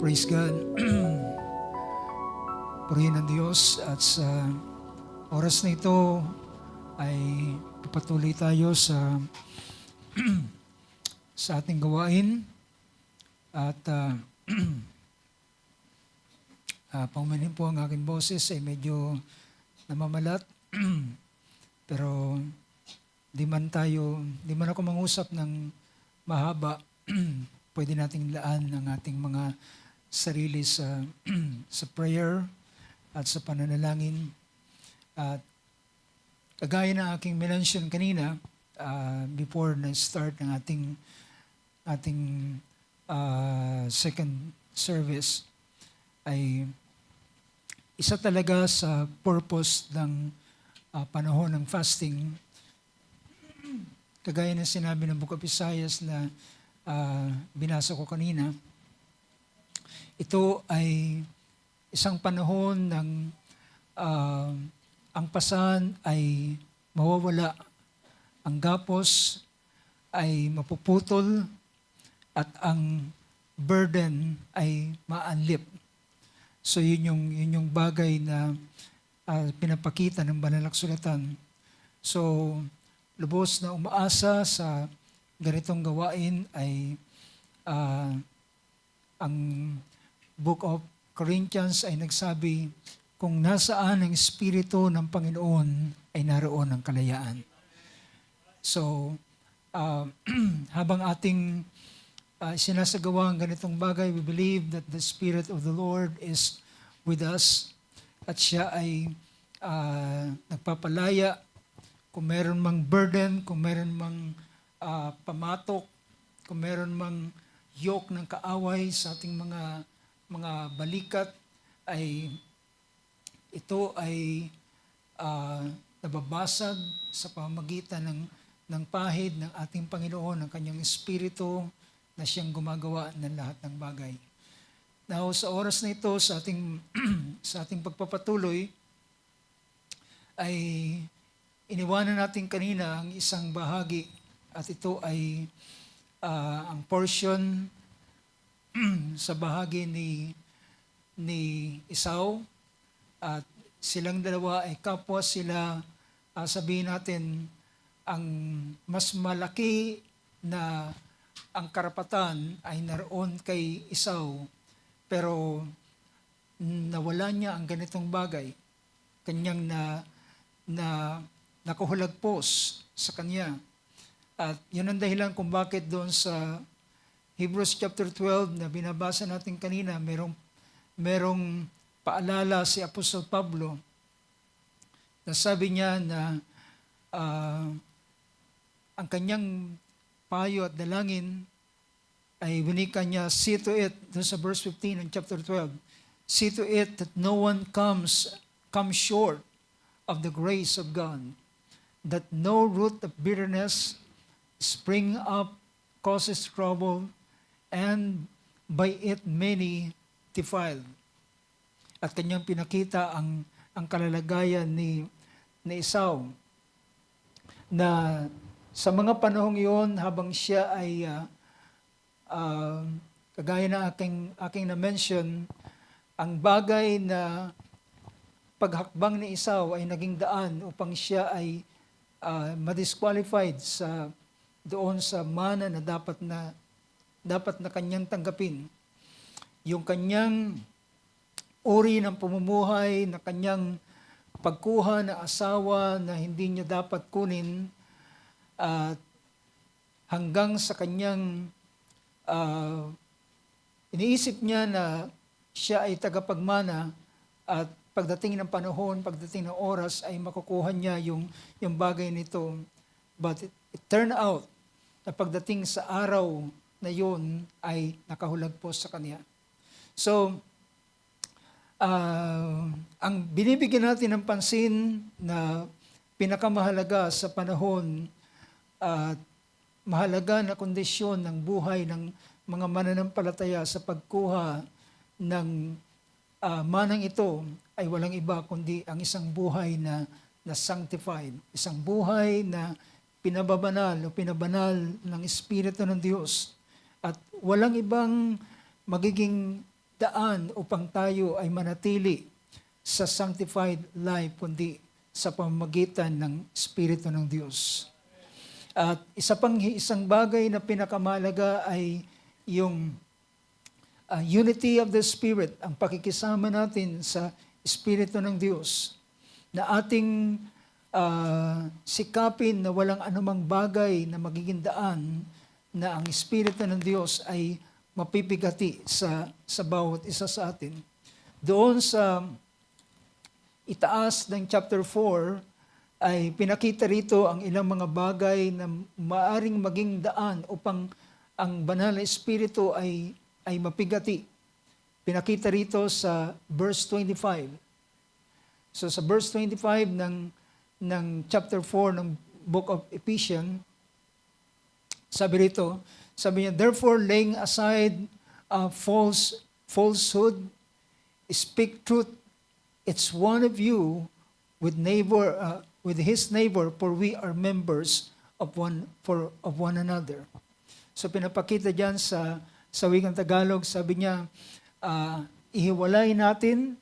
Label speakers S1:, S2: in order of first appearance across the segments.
S1: Praise God. Purihin ang Diyos at sa oras na ito ay papatuloy tayo sa ating gawain at paumanhin po ang aking boses ay medyo namamalat pero di man ako mangusap ng mahaba. Pwede nating laan ang ating mga sarili sa sa prayer at sa pananalangin. At kagaya ng aking mention kanina, before na start ng ating second service, ay isa talaga sa purpose ng panahon ng fasting, kagaya ng sinabi ng Book of Isaiah na binasa ko kanina. Ito ay isang panahon ng ang pasan ay mawawala, ang gapos ay mapuputol, at ang burden ay maanlip. So yun yung bagay na pinapakita ng banal na kasulatan. So lubos na umaasa sa ganitong gawain ay ang Book of Corinthians ay nagsabi, kung nasaan ang Espiritu ng Panginoon ay naroon ang kalayaan. So, habang ating sinasagawa ang ganitong bagay, we believe that the Spirit of the Lord is with us at siya ay nagpapalaya kung meron mang burden, kung meron mang pamatok, kung meron mang yoke ng kaaway sa ating mga balikat, ay ito ay nababasag sa pamamagitan ng pahid ng ating Panginoon, ng kanyang Espiritu na siyang gumagawa ng lahat ng bagay. Now, sa oras na ito, sa ating pagpapatuloy, ay iniwanan natin kanina ang isang bahagi, at ito ay ang portion sa bahagi ni Esau. At silang dalawa ay kapwa sila, sabihin natin, ang mas malaki na ang karapatan ay naroon kay Esau, pero nawala niya ang ganitong bagay. Kanyang na nakahulagpos sa kanya. At yun ang dahilan kung bakit doon sa Hebrews chapter 12 na binabasa natin kanina, merong paalala si Apostol Pablo na sabi niya na ang kanyang payo at dalangin ay winika niya, see to it, doon sa verse 15 ng chapter 12, see to it that no one comes short of the grace of God, that no root of bitterness spring up, causes trouble, and by it many defiled. At kanyang pinakita ang kalalagayan ni Esau, na sa mga panahong iyon, habang siya ay kagaya na aking na-mention, ang bagay na paghakbang ni Esau ay naging daan upang siya ay ma-disqualified doon sa mana na dapat na kanyang tanggapin. Yung kanyang uri ng pamumuhay, na kanyang pagkuha ng asawa na hindi niya dapat kunin, at hanggang sa kanyang iniisip niya na siya ay tagapagmana, at pagdating ng panahon, pagdating ng oras, ay makukuha niya yung bagay nito. But it turned out na pagdating sa araw na yun ay nakahulagpos sa kanya. So, ang binibigyan natin ng pansin na pinakamahalaga sa panahon at mahalaga na kondisyon ng buhay ng mga mananampalataya sa pagkuha ng manang ito ay walang iba kundi ang isang buhay na sanctified, isang buhay na pinababanal ng Espiritu ng Diyos. At walang ibang magiging daan upang tayo ay manatili sa sanctified life, kundi sa pamamagitan ng Espiritu ng Diyos. At isang bagay na pinakamalaga ay yung unity of the Spirit, ang pakikisama natin sa Espiritu ng Diyos, na ating sikapin na walang anumang bagay na magiging daan na ang Espiritu ng Diyos ay mapipigati sa bawat isa sa atin. Doon sa itaas ng chapter 4, ay pinakita rito ang ilang mga bagay na maaring maging daan upang ang banal na Espiritu ay mapigati. Pinakita rito sa verse 25. So sa verse 25 ng chapter 4 ng book of Ephesians, sabi niya, therefore laying aside falsehood, speak truth. It's one of you with his neighbor, for we are members of one another. So pinapakita diyan sa wikang Tagalog, sabi niya, ihiwalay natin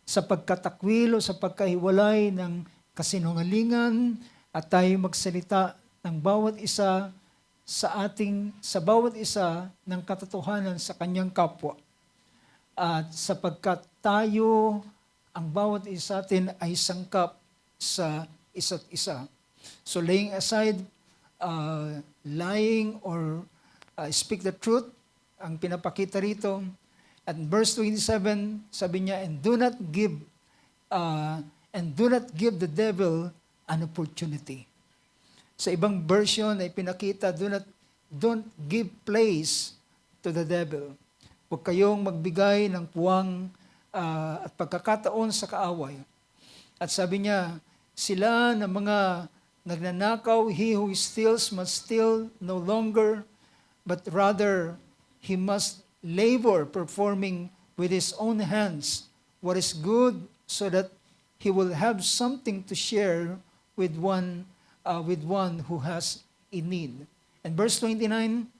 S1: sa pagkatakwil o sa pagkahiwalay ng kasinungalingan at tayo magsalita ng bawat isa sa bawat isa ng katotohanan sa kanyang kapwa. At sapagkat tayo, ang bawat isa atin ay sangkap sa isa't isa. So laying aside lying or speak the truth, ang pinapakita rito. At verse 27, sabi niya, and do not give the devil an opportunity. Sa ibang version ay pinakita, don't give place to the devil. Huwag kayong magbigay ng puwang at pagkakataon sa kaaway. At sabi niya, sila na mga nagnanakaw, he who steals must steal no longer, but rather he must labor, performing with his own hands what is good, so that he will have something to share with one who has in need. And verse 29,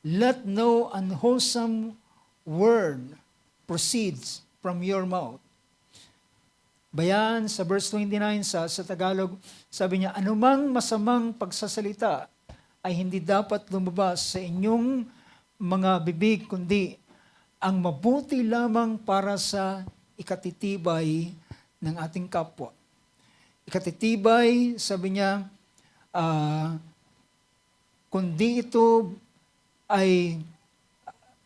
S1: let no unwholesome word proceeds from your mouth. Bayan sa verse 29 sa Tagalog, sabi niya, anumang masamang pagsasalita ay hindi dapat lumabas sa inyong mga bibig, kundi ang mabuti lamang para sa ikatitibay ng ating kapwa. Ikatitibay, sabi niya, kundi ito ay,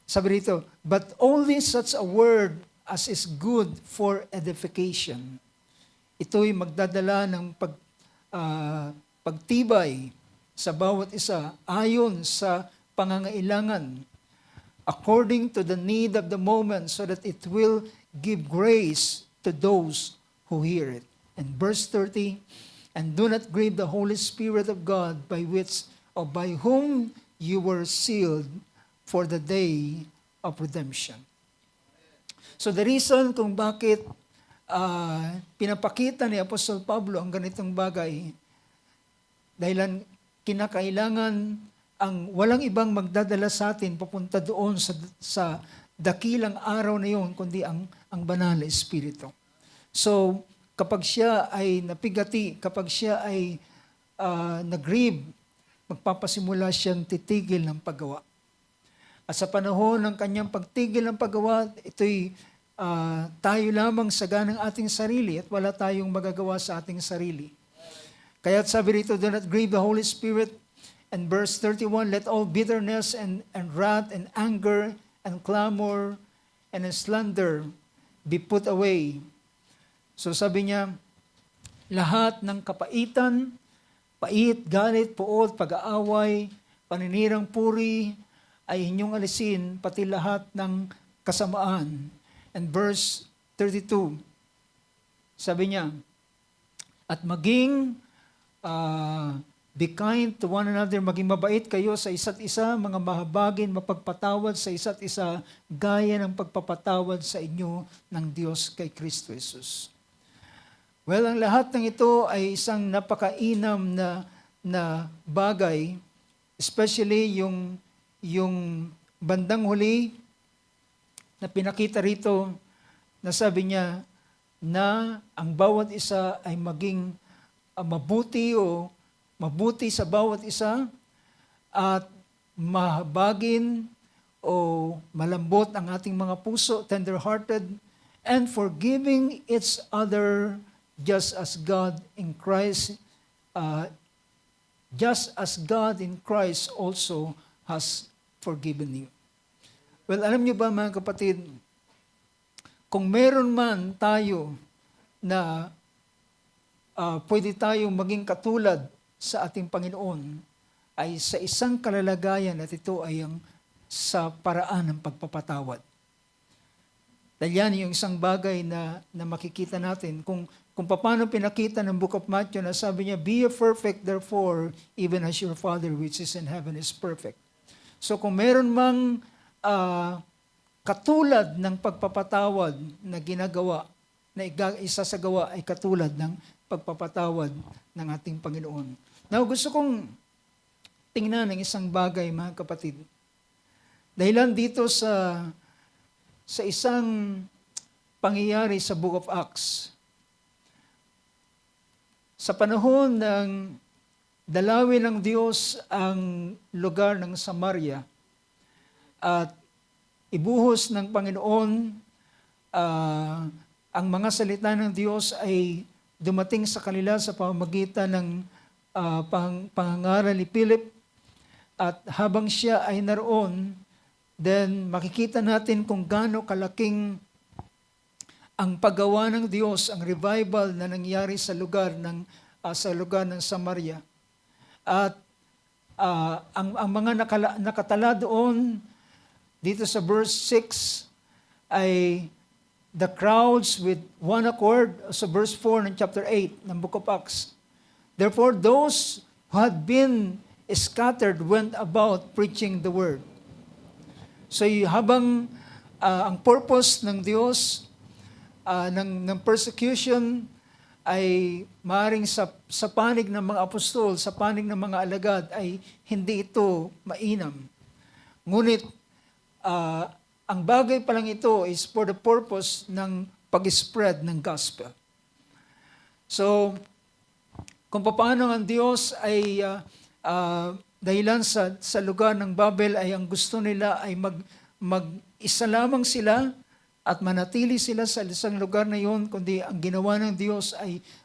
S1: sabi rito, but only such a word as is good for edification. Ito'y magdadala ng pagtibay sa bawat isa ayon sa pangangailangan, according to the need of the moment, so that it will give grace to those who hear it. And verse 30, and do not grieve the Holy Spirit of God, by whom you were sealed for the day of redemption. So the reason kung bakit pinapakita ni Apostol Pablo ang ganitong bagay, dahilan kinakailangan ang walang ibang magdadala sa atin papunta doon sa dakilang araw na yun, kundi ang banal na Espiritu. So, kapag siya ay napigati, kapag siya ay nag-grieve, magpapasimula siyang titigil ng paggawa. At sa panahon ng kanyang pagtigil ng paggawa, ito'y tayo lamang saga ng ating sarili at wala tayong magagawa sa ating sarili. Kaya sabi rito, do not grieve the Holy Spirit. And verse 31, let all bitterness and wrath and anger and clamor and slander be put away. So sabi niya, lahat ng kapaitan, pait, galit, puot, pag-aaway, paninirang puri, ay inyong alisin, pati lahat ng kasamaan. And verse 32, sabi niya, at maging be kind to one another, maging mabait kayo sa isa't isa, mga mahabagin, mapagpatawad sa isa't isa, gaya ng pagpapatawad sa inyo ng Diyos kay Kristo Jesus. Well, ang lahat ng ito ay isang napakainam na bagay, especially yung bandang huli, na pinakita rito na sabi niya na ang bawat isa ay maging mabuti sa bawat isa at mahabagin o malambot ang ating mga puso, tender-hearted, and forgiving each other just as God in Christ also has forgiven you. Well, alam niyo ba mga kapatid, kung meron man tayo na pwede tayong maging katulad sa ating Panginoon, ay sa isang kalalagayan at ito ay ang sa paraan ng pagpapatawad. Dahil yan yung isang bagay na makikita natin. Kung paano pinakita ng Book of Matthew na sabi niya, be ye perfect therefore, even as your Father which is in heaven is perfect. So kung meron mang katulad ng pagpapatawad na ginagawa, na isasagawa ay katulad ng pagpapatawad ng ating Panginoon. Now, gusto kong tingnan ng isang bagay, mga kapatid. Dahilan dito sa isang pangyayari sa Book of Acts. Sa panahon ng dalawin ng Diyos ang lugar ng Samaria at ibuhos ng Panginoon ang mga salita ng Diyos ay dumating sa kanila sa pamamagitan ng pangangaral ni Philip. At habang siya ay naroon, then makikita natin kung gaano kalaking ang paggawa ng Diyos, ang revival na nangyari sa lugar ng Samaria. At ang mga nakatala doon, dito sa verse 6, ay the crowds with one accord, sa verse 4 ng chapter 8 ng Book of Acts. Therefore, those who had been scattered went about preaching the word. So habang ang purpose ng Diyos, ng persecution, ay maaaring sa panig ng mga apostol, sa panig ng mga alagad, ay hindi ito mainam. Ngunit, ang bagay pa lang ito is for the purpose ng pag-spread ng gospel. So, kung paano ang Diyos ay dahilan sa lugar ng Babel ay ang gusto nila ay mag-isa lamang sila at manatili sila sa isang lugar na yun, kundi ang ginawa ng Diyos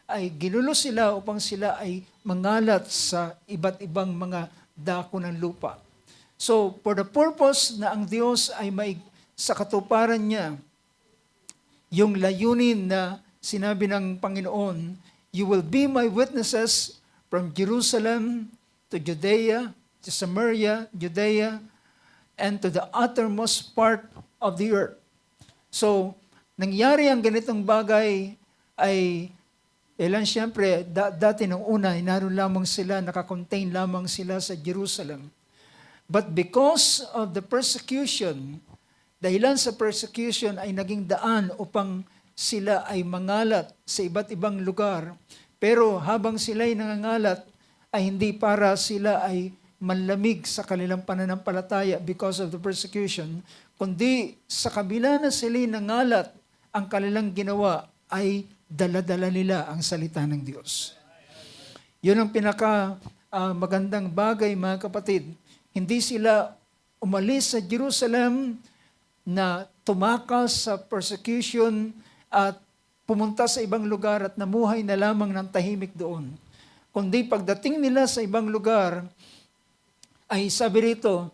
S1: ay ginulo sila upang sila ay mangalat sa iba't ibang mga dako ng lupa. So, for the purpose na ang Diyos ay sa katuparan niya, yung layunin na sinabi ng Panginoon, you will be my witnesses from Jerusalem to Judea, to Samaria, Judea, and to the uttermost part of the earth. So, nangyari ang ganitong bagay ay, siyempre, dati nung una, naroon lamang sila, nakakontain lamang sila sa Jerusalem. But because of the persecution, dahilan sa persecution ay naging daan upang sila ay mangalat sa iba't ibang lugar. Pero habang sila ay nangangalat, ay hindi para sila ay manlamig sa kanilang pananampalataya because of the persecution, kundi sa kabila na sila nangalat, ang kanilang ginawa ay dala-dala nila ang salita ng Diyos. Yun ang magandang bagay, mga kapatid. Hindi sila umalis sa Jerusalem na tumakas sa persecution at pumunta sa ibang lugar at namuhay na lamang ng tahimik doon. Kundi pagdating nila sa ibang lugar, ay sabi rito,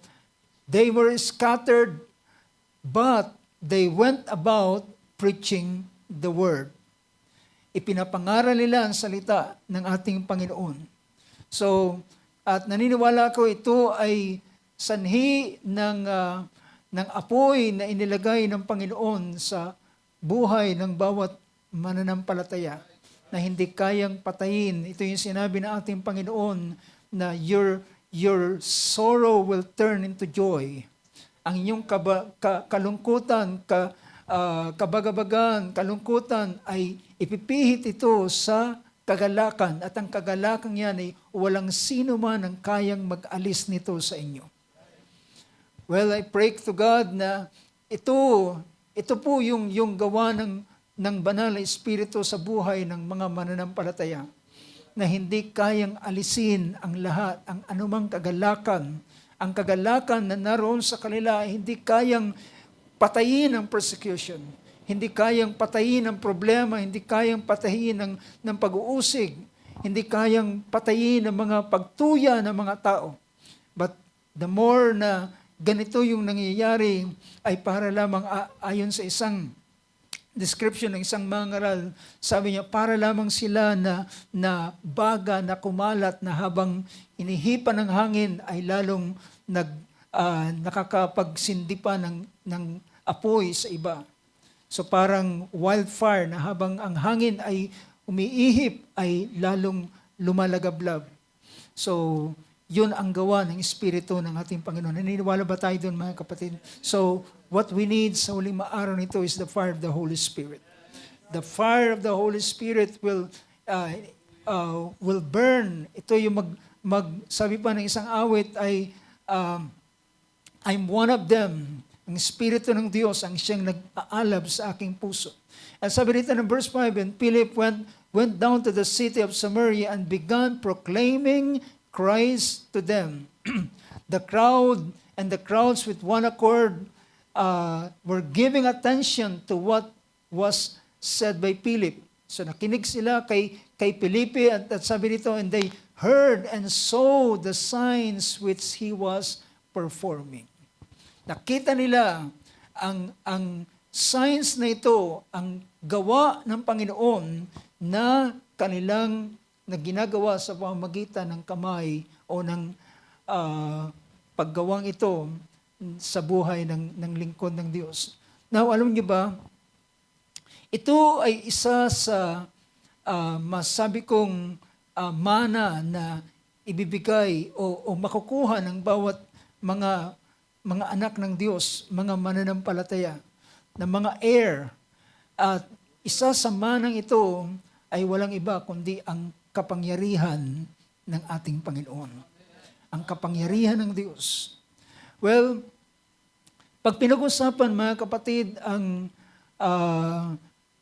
S1: they were scattered, but they went about preaching the word. Ipinapangaral nila ang salita ng ating Panginoon. So, at naniniwala ko ito ay sanhi ng apoy na inilagay ng Panginoon sa buhay ng bawat mananampalataya na hindi kayang patayin. Ito yung sinabi ng ating Panginoon na your sorrow will turn into joy. Ang inyong kalungkutan, kabagabagan, kalungkutan ay ipipihit ito sa kagalakan, at ang kagalakan yan ay walang sino man ang kayang mag-alis nito sa inyo. Well, I pray to God na ito Ito po yung gawa ng banal na Espiritu sa buhay ng mga mananampalataya na hindi kayang alisin ang lahat, ang anumang kagalakan. Ang kagalakan na naroon sa kanila ay hindi kayang patayin ang persecution. Hindi kayang patayin ang problema, hindi kayang patayin ng pag-uusig, hindi kayang patayin ang mga pagtuya ng mga tao. But the more na ganito yung nangyayari ay para lamang ayon sa isang description ng isang mangaral, sabi niya, para lamang sila na baga na kumalat na habang inihipan ng hangin ay lalong nakakapagsindi pa ng apoy sa iba. So parang wildfire na habang ang hangin ay umiihip ay lalong lumalagablab. So yun ang gawa ng Espiritu ng ating Panginoon. Naniniwala ba tayo doon, mga kapatid? So what we need sa huling maaraw nito is the fire of the Holy Spirit. The fire of the Holy Spirit will burn. Ito yung sabi pa ng isang awit ay, I'm one of them. Ang Espiritu ng Diyos ang siyang nag-aalab sa aking puso. At sabi rito ng verse 5, and Philip went down to the city of Samaria and began proclaiming Christ to them. The crowds with one accord were giving attention to what was said by Philip. So nakinig sila kay Felipe at sabi dito, and they heard and saw the signs which he was performing. Nakita nila ang signs na ito, ang gawa ng Panginoon na kanilang na ginagawa sa pamamagitan ng kamay o ng paggawang ito sa buhay ng lingkod ng Diyos. Now, alam niyo ba, ito ay isa sa masabi kong mana na ibibigay o makukuha ng bawat mga anak ng Diyos, mga mananampalataya, na mga heir. At isa sa manang ito ay walang iba kundi ang kapangyarihan ng ating Panginoon. Ang kapangyarihan ng Diyos. Well, pag pinag-usapan, mga kapatid, ang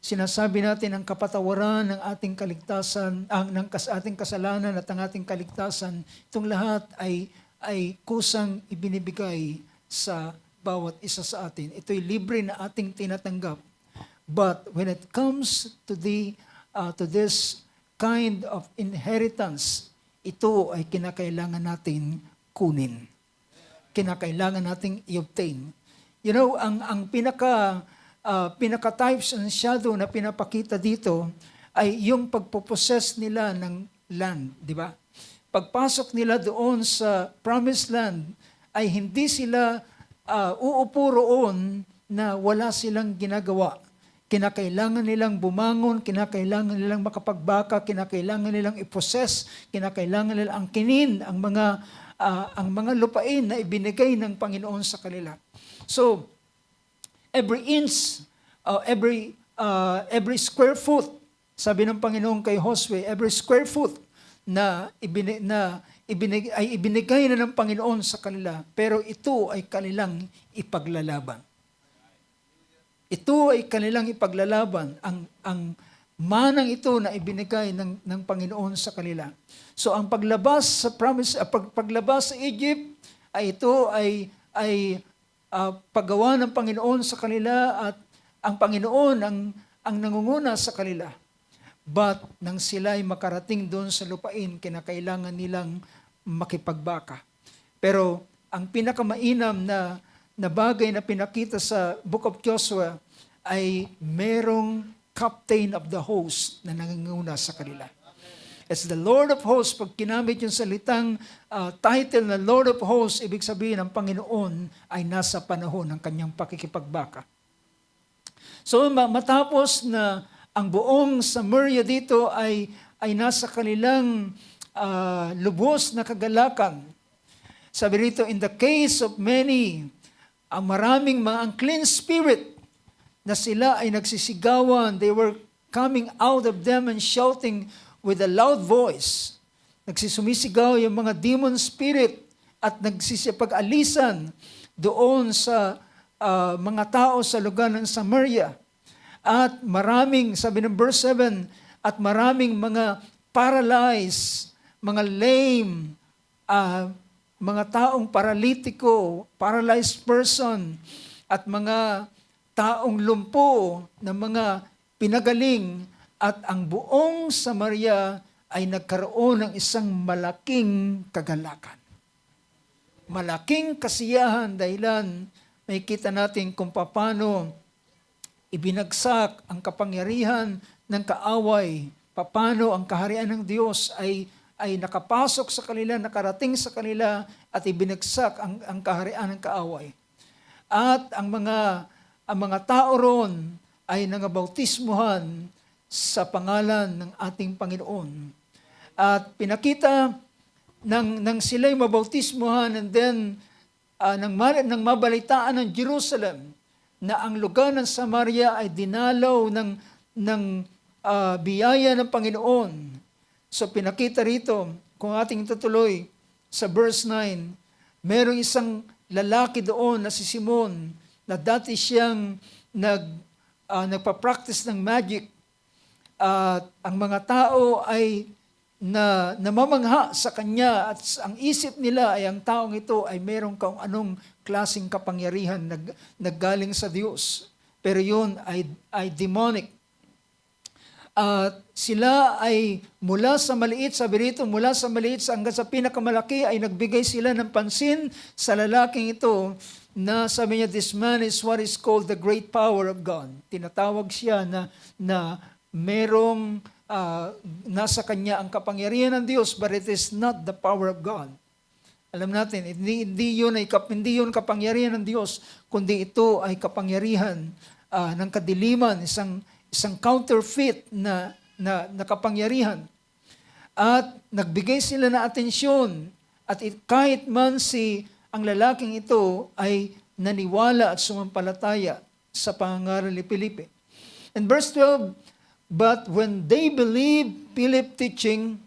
S1: sinasabi natin ang kapatawaran ng ating kaligtasan, ng ating kasalanan at ang ating kaligtasan, itong lahat ay kusang ibinibigay sa bawat isa sa atin. Ito'y libre na ating tinatanggap. But when it comes to this kind of inheritance, ito ay kinakailangan natin kunin. Kinakailangan nating i-obtain. You know, ang pinaka-types and shadow na pinapakita dito ay yung pagpopossess nila ng land, di ba? Pagpasok nila doon sa promised land, ay hindi sila uupo roon na wala silang ginagawa. Kinakailangan nilang bumangon, kinakailangan nilang makapagbaka, kinakailangan nilang i-possess, kinakailangan nilang angkinin ang mga lupain na ibinigay ng Panginoon sa kanila. So, every inch, every square foot, sabi ng Panginoon kay Josue, every square foot na ibinigay na ng Panginoon sa kanila, pero ito ay kanilang ipaglalaban. Ito ay kanilang ipaglalaban, ang manang ito na ibinigay ng Panginoon sa kanila. So ang paglabas sa paglabas sa Egypt ay ito ay paggawa ng Panginoon sa kanila at ang Panginoon ang nangunguna sa kanila. But nang sila ay makarating doon sa lupain, kinakailangan nilang makipagbaka. Pero ang pinakamainam na bagay na pinakita sa Book of Joshua ay merong captain of the host na nangunguna sa kanila. As the Lord of hosts, pag kinamit yung salitang title na Lord of hosts, ibig sabihin ang Panginoon ay nasa panahon ng kanyang pakikipagbaka. So matapos na ang buong Samaria dito ay nasa kanilang lubos na kagalakan. Sabi rito, in the case of many, ang maraming mga unclean spirit na sila ay nagsisigawan, they were coming out of them and shouting with a loud voice. Nagsisumisigaw yung mga demon spirit at nagsisipag-alisan doon sa mga tao sa lugar ng Samaria. At maraming, sabi ng verse 7, at maraming mga paralyzed, mga lame, mga taong paralitiko, paralyzed person, at mga taong lumpo na mga pinagaling, at ang buong Samaria ay nagkaroon ng isang malaking kagalakan. Malaking kasiyahan dahilan may kita natin kung paano ibinagsak ang kapangyarihan ng kaaway, paano ang kaharian ng Diyos ay nakapasok sa kanila, nakarating sa kanila at ibinagsak ang kaharian ng kaaway. At ang mga tao ron ay nangabautismuhan sa pangalan ng ating Panginoon. At pinakita nang sila'y mabautismuhan and then nang mabalitaan ng Jerusalem na ang lugar ng Samaria ay dinalaw ng biyaya ng Panginoon. So pinakita rito, kung ating tutuloy sa verse 9, merong isang lalaki doon na si Simon na dati siyang nagpa-practice ng magic. At ang mga tao ay namamangha sa kanya at ang isip nila ay ang taong ito ay merong kung anong klaseng kapangyarihan naggaling sa Diyos. Pero yun ay demonic. At sila ay mula sa maliit, sabi rito, mula sa maliit hanggang sa pinakamalaki ay nagbigay sila ng pansin sa lalaking ito na sabi niya, this man is what is called the great power of God. Tinatawag siya na merong nasa kanya ang kapangyarihan ng Diyos, but it is not the power of God. Alam natin, hindi yun kapangyarihan ng Diyos, kundi ito ay kapangyarihan ng kadiliman, isang counterfeit na kapangyarihan. At nagbigay sila ng atensyon, at kahit man ang lalaking ito ay naniwala at sumampalataya sa pangangaral ni Felipe. In verse 12, but when they believed Philip preaching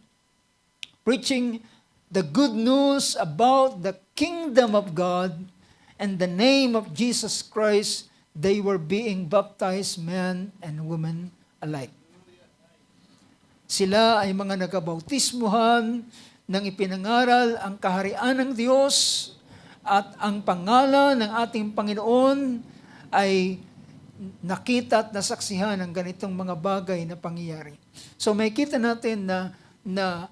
S1: the good news about the kingdom of God and the name of Jesus Christ, they were being baptized, men and women alike. Sila ay mga nagabautismuhan nang ipinangaral ang kaharian ng Diyos at ang pangalan ng ating Panginoon ay nakita at nasaksihan ng ganitong mga bagay na pangyayari. So may kita natin na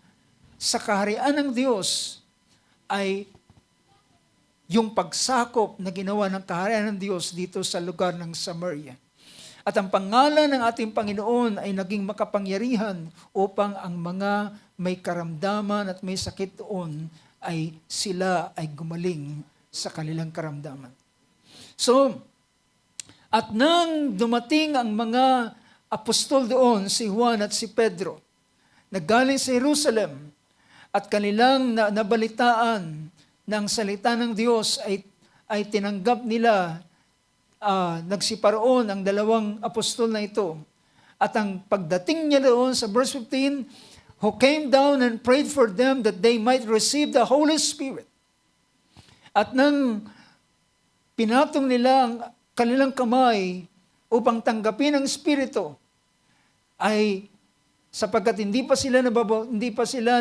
S1: sa kaharian ng Diyos ay yung pagsakop na ginawa ng kaharian ng Diyos dito sa lugar ng Samaria. At ang pangalan ng ating Panginoon ay naging makapangyarihan upang ang mga may karamdaman at may sakit doon ay sila ay gumaling sa kanilang karamdaman. So, at nang dumating ang mga apostol doon, si Juan at si Pedro, naggaling sa Jerusalem at kanilang nabalitaan ng salita ng Diyos ay tinanggap nila, nagsiparoon ang dalawang apostol na ito. At ang pagdating niya doon sa verse 15, who came down and prayed for them that they might receive the Holy Spirit. At nang pinatong nila ang kanilang kamay upang tanggapin ang Espiritu, ay sapagkat hindi pa sila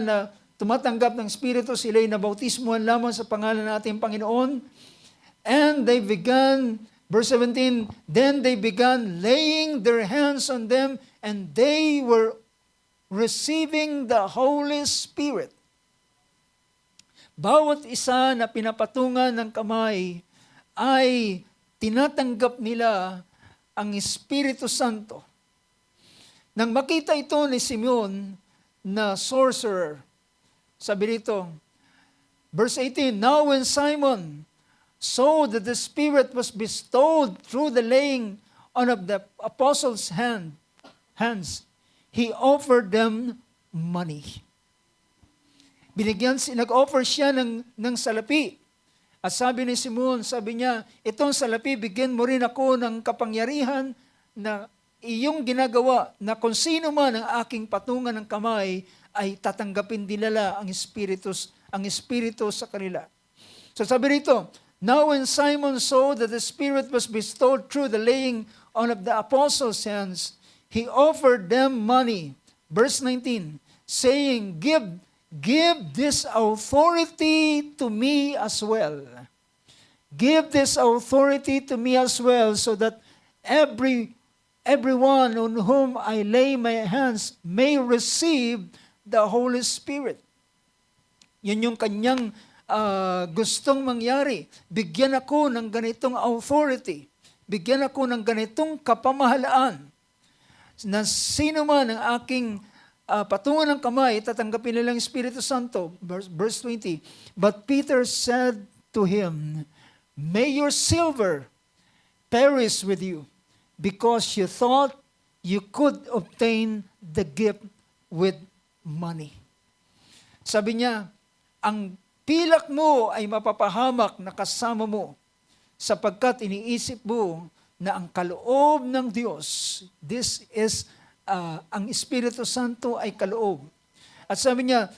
S1: na tumatanggap ng Espiritu, sila'y nabautismuhan lamang sa pangalan ng ating Panginoon. And they began, verse 17, then they began laying their hands on them and they were receiving the Holy Spirit. Bawat isa na pinapatungan ng kamay ay tinatanggap nila ang Espiritu Santo. Nang makita ito ni Simeon na sorcerer, sabi dito, verse 18, now when Simon saw that the Spirit was bestowed through the laying on of the apostles' hands, he offered them money. Nag-offer siya ng salapi. At sabi ni Simon, sabi niya, itong salapi, bigyan mo rin ako ng kapangyarihan na iyong ginagawa na kung sino man ang aking patungan ng kamay ay tatanggapin nila ang Espiritu sa kanila. So sabi rito, Now when Simon saw that the Spirit was bestowed through the laying on of the apostles' hands, he offered them money. Verse 19, saying, Give this authority to me as well. Give this authority to me as well, so that everyone on whom I lay my hands may receive the Holy Spirit. Yun yung kanyang gustong mangyari. Bigyan ako ng ganitong authority. Bigyan ako ng ganitong kapamahalaan. Na sino man ang aking patungan ng kamay, tatanggapin nilang Espiritu Santo. Verse 20, But Peter said to him, May your silver perish with you, because you thought you could obtain the gift with money. Sabi niya, ang pilak mo ay mapapahamak na kasama mo, sapagkat iniisip mo na ang kaloob ng Diyos, this is, ang Espiritu Santo ay kaloob. At sabi niya,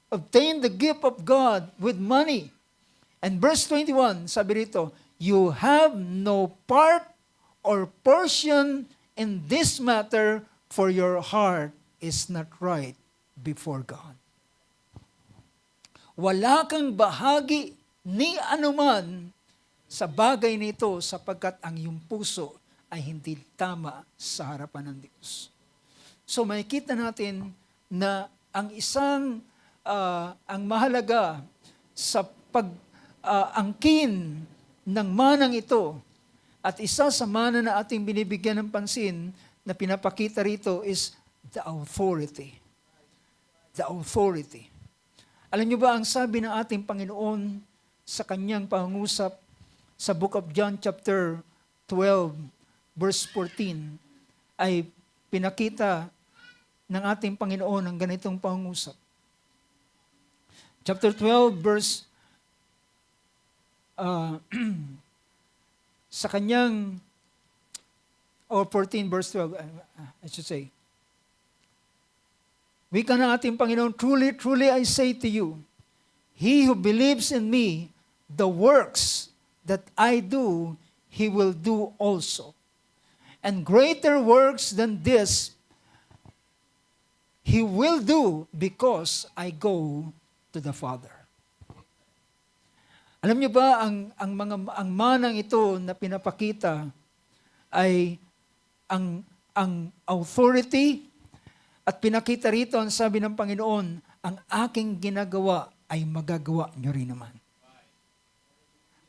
S1: obtain the gift of God with money. And verse 21, sabi rito, you have no part or portion in this matter, for your heart is not right before God. Wala kang bahagi ni anuman sa bagay nito, sapagkat ang iyong puso ay hindi tama sa harapan ng Diyos. So makikita natin na ang ang mahalaga sa pag-angkin ng manang ito, at isa sa mana na ating binibigyan ng pansin na pinapakita rito is the authority. The authority. Alam niyo ba ang sabi ng ating Panginoon sa kanyang pangungusap sa Book of John chapter 12 verse 14 ay pinakita ng ating Panginoon ang ganitong pangungusap. Chapter 12 verse sa kanyang 14 verse 12 I should say. Wika ng ating Panginoon, Truly, truly I say to you, he who believes in me, the works that I do, he will do also. And greater works than this, he will do because I go to the Father. Alam niyo ba, ang manang ito na pinapakita ay ang authority. At pinakita rito, ang sabi ng Panginoon, ang aking ginagawa ay magagawa nyo rin naman.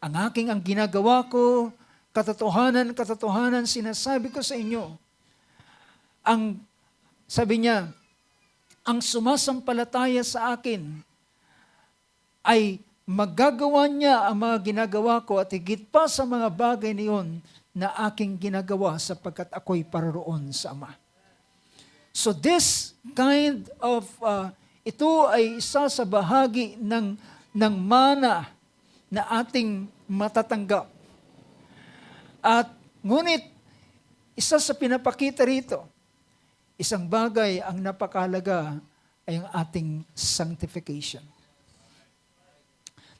S1: Ang ginagawa ko, katotohanan, sinasabi ko sa inyo. Sabi niya, ang sumasampalataya sa akin ay magagawa niya ang mga ginagawa ko, at higit pa sa mga bagay niyon na aking ginagawa, sapagkat ako'y paroroon sa Ama. So this kind of, ito ay isa sa bahagi ng mana na ating matatanggap. At ngunit, isa sa pinapakita rito, isang bagay ang napakahalaga ay ang ating sanctification.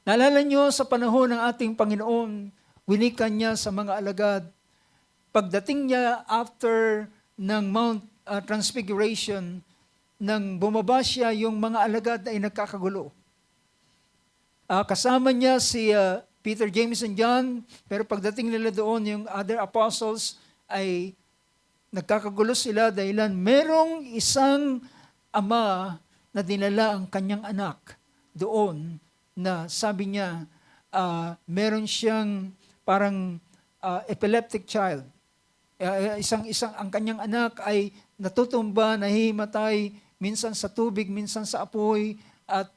S1: Naalala niyo sa panahon ng ating Panginoon, winikan niya sa mga alagad, pagdating niya after ng Mount Transfiguration, nang bumaba siya, yung mga alagad ay nagkakagulo. Kasama niya si Peter, James, and John, pero pagdating nila doon, yung other apostles ay nagkakagulo sila dahilan merong isang ama na dinala ang kanyang anak doon na sabi niya, meron siyang parang epileptic child. Ang kanyang anak ay natutumba, nahihimatay, minsan sa tubig, minsan sa apoy, at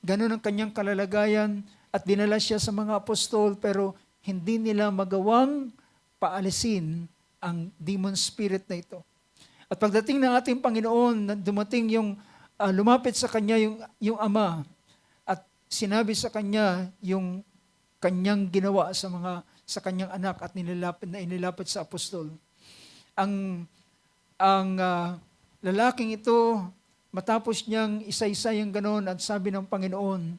S1: ganun ang kanyang kalalagayan, at dinala siya sa mga apostol, pero hindi nila magawang paalisin ang demon spirit na ito. At pagdating ng ating Panginoon, dumating lumapit sa kanya yung ama, at sinabi sa kanya yung kanyang ginawa sa kanyang anak, at inilapit sa apostol. Ang lalaking ito, matapos niyang isa-isa yung ganon, at sabi ng Panginoon,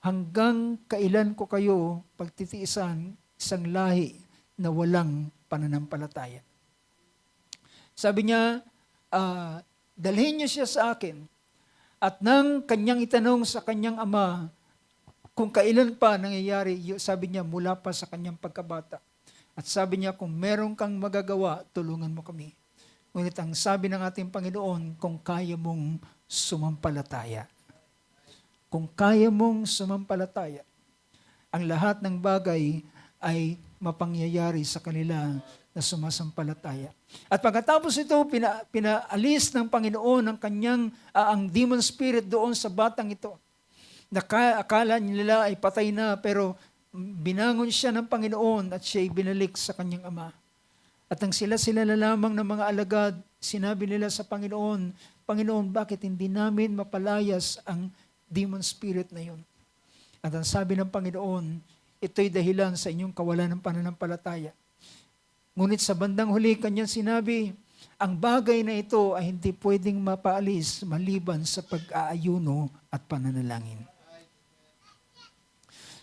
S1: hanggang kailan ko kayo pagtitiisan isang lahi na walang pananampalataya. Sabi niya, dalhin niyo siya sa akin. At nang kanyang itanong sa kanyang ama, kung kailan pa nangyayari, sabi niya, mula pa sa kanyang pagkabata. At sabi niya, kung meron kang magagawa, tulungan mo kami. Ngunit ang sabi ng ating Panginoon, kung kaya mong sumampalataya. Kung kaya mong sumampalataya, ang lahat ng bagay ay mapangyayari sa kanila na sumasampalataya. At pagkatapos ito, pinaalis ng Panginoon ang demon spirit doon sa batang ito. Akala nila ay patay na, pero binangon siya ng Panginoon at siya ay binalik sa kanyang ama. At ang sila na lamang ng mga alagad, sinabi nila sa Panginoon, Panginoon, bakit hindi namin mapalayas ang demon spirit na yun? At ang sabi ng Panginoon, ito'y dahilan sa inyong kawalan ng pananampalataya. Ngunit sa bandang huli, kanyang sinabi, ang bagay na ito ay hindi pwedeng mapaalis maliban sa pag-aayuno at pananalangin.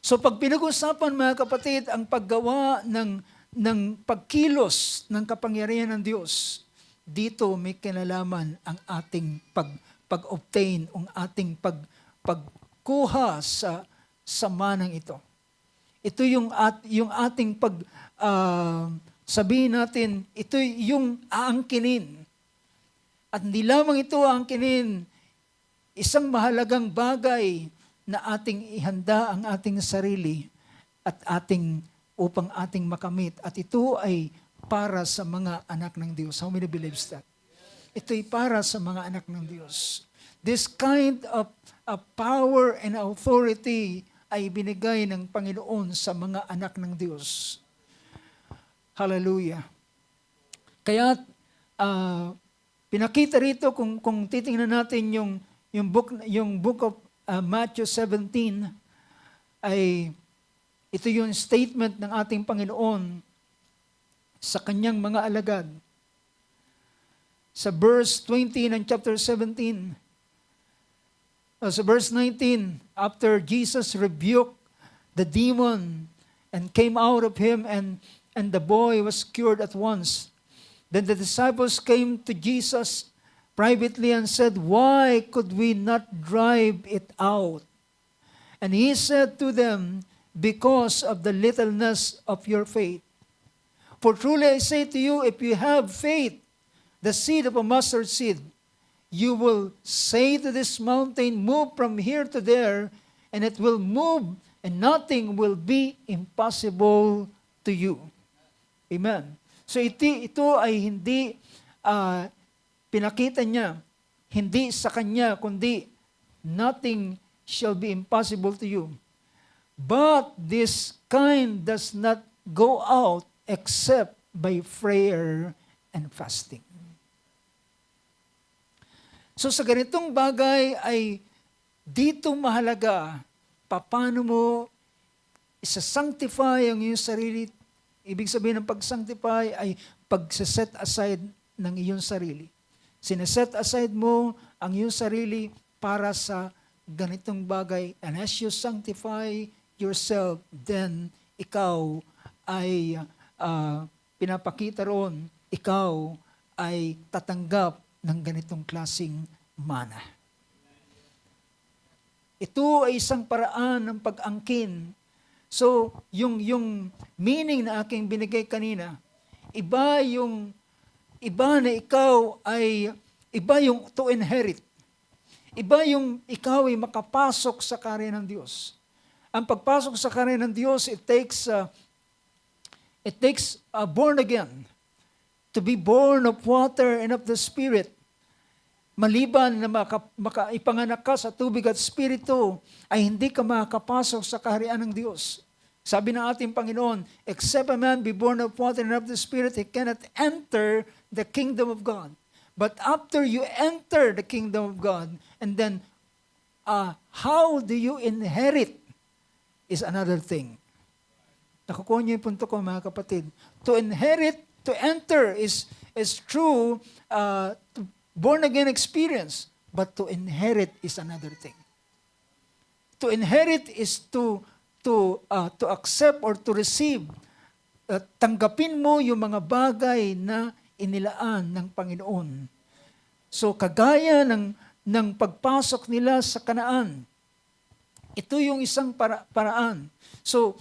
S1: So pag pinag-usapan, mga kapatid, ang paggawa ng pagkilos ng kapangyarihan ng Diyos, dito may kinalaman ang ating pag-obtain, ang ating pagkuha sa manang ito. Ito yung ating sabihin natin, ito yung aangkinin. At hindi lamang ito aangkinin, isang mahalagang bagay na ating ihanda ang ating sarili at upang ating makamit. At ito ay para sa mga anak ng Diyos. How many believes that? Ito ay para sa mga anak ng Diyos. This kind of power and authority ay binigay ng Panginoon sa mga anak ng Diyos. Hallelujah. Kaya pinakita rito kung titingnan natin yung book of Matthew 17 ay ito yung statement ng ating Panginoon sa kanyang mga alagad. Sa verse 20 ng chapter 17, sa verse 19, after Jesus rebuked the demon and came out of him and the boy was cured at once. Then the disciples came to Jesus privately and said, "Why could we not drive it out?" And he said to them, "Because of the littleness of your faith. For truly I say to you, if you have faith, the seed of a mustard seed, you will say to this mountain, move from here to there, and it will move, and nothing will be impossible to you." Amen. So ito ay hindi pinakita niya, hindi sa kanya, kundi nothing shall be impossible to you. But this kind does not go out except by prayer and fasting. So sa ganitong bagay ay dito mahalaga paano mo isa-sanctify ang iyong sarili. Ibig sabihin ng pag-sanctify ay pag-set aside ng iyong sarili. Sineset aside mo ang iyong sarili para sa ganitong bagay. And as you sanctify yourself, then ikaw ay pinapakita roon, ikaw ay tatanggap ng ganitong klaseng mana. Ito ay isang paraan ng pag-angkin. So, yung meaning na aking binigay kanina, iba na ikaw ay, iba yung to inherit. Iba yung ikaw ay makapasok sa karya ng Diyos. Ang pagpasok sa karya ng Diyos, it takes born again. To be born of water and of the Spirit. Maliban na ipanganak ka sa tubig at Espiritu, ay hindi ka makakapasok sa kaharian ng Diyos. Sabi ng ating Panginoon, except a man be born of water and of the Spirit, he cannot enter the kingdom of God. But after you enter the kingdom of God, and then how do you inherit is another thing. Nakukuha niyo yung punto ko, mga kapatid. To inherit, to enter is true born-again experience. But to inherit is another thing. To inherit is to accept or to receive. Tanggapin mo yung mga bagay na inilaan ng Panginoon. So kagaya ng pagpasok nila sa Kanaan, ito yung isang paraan. So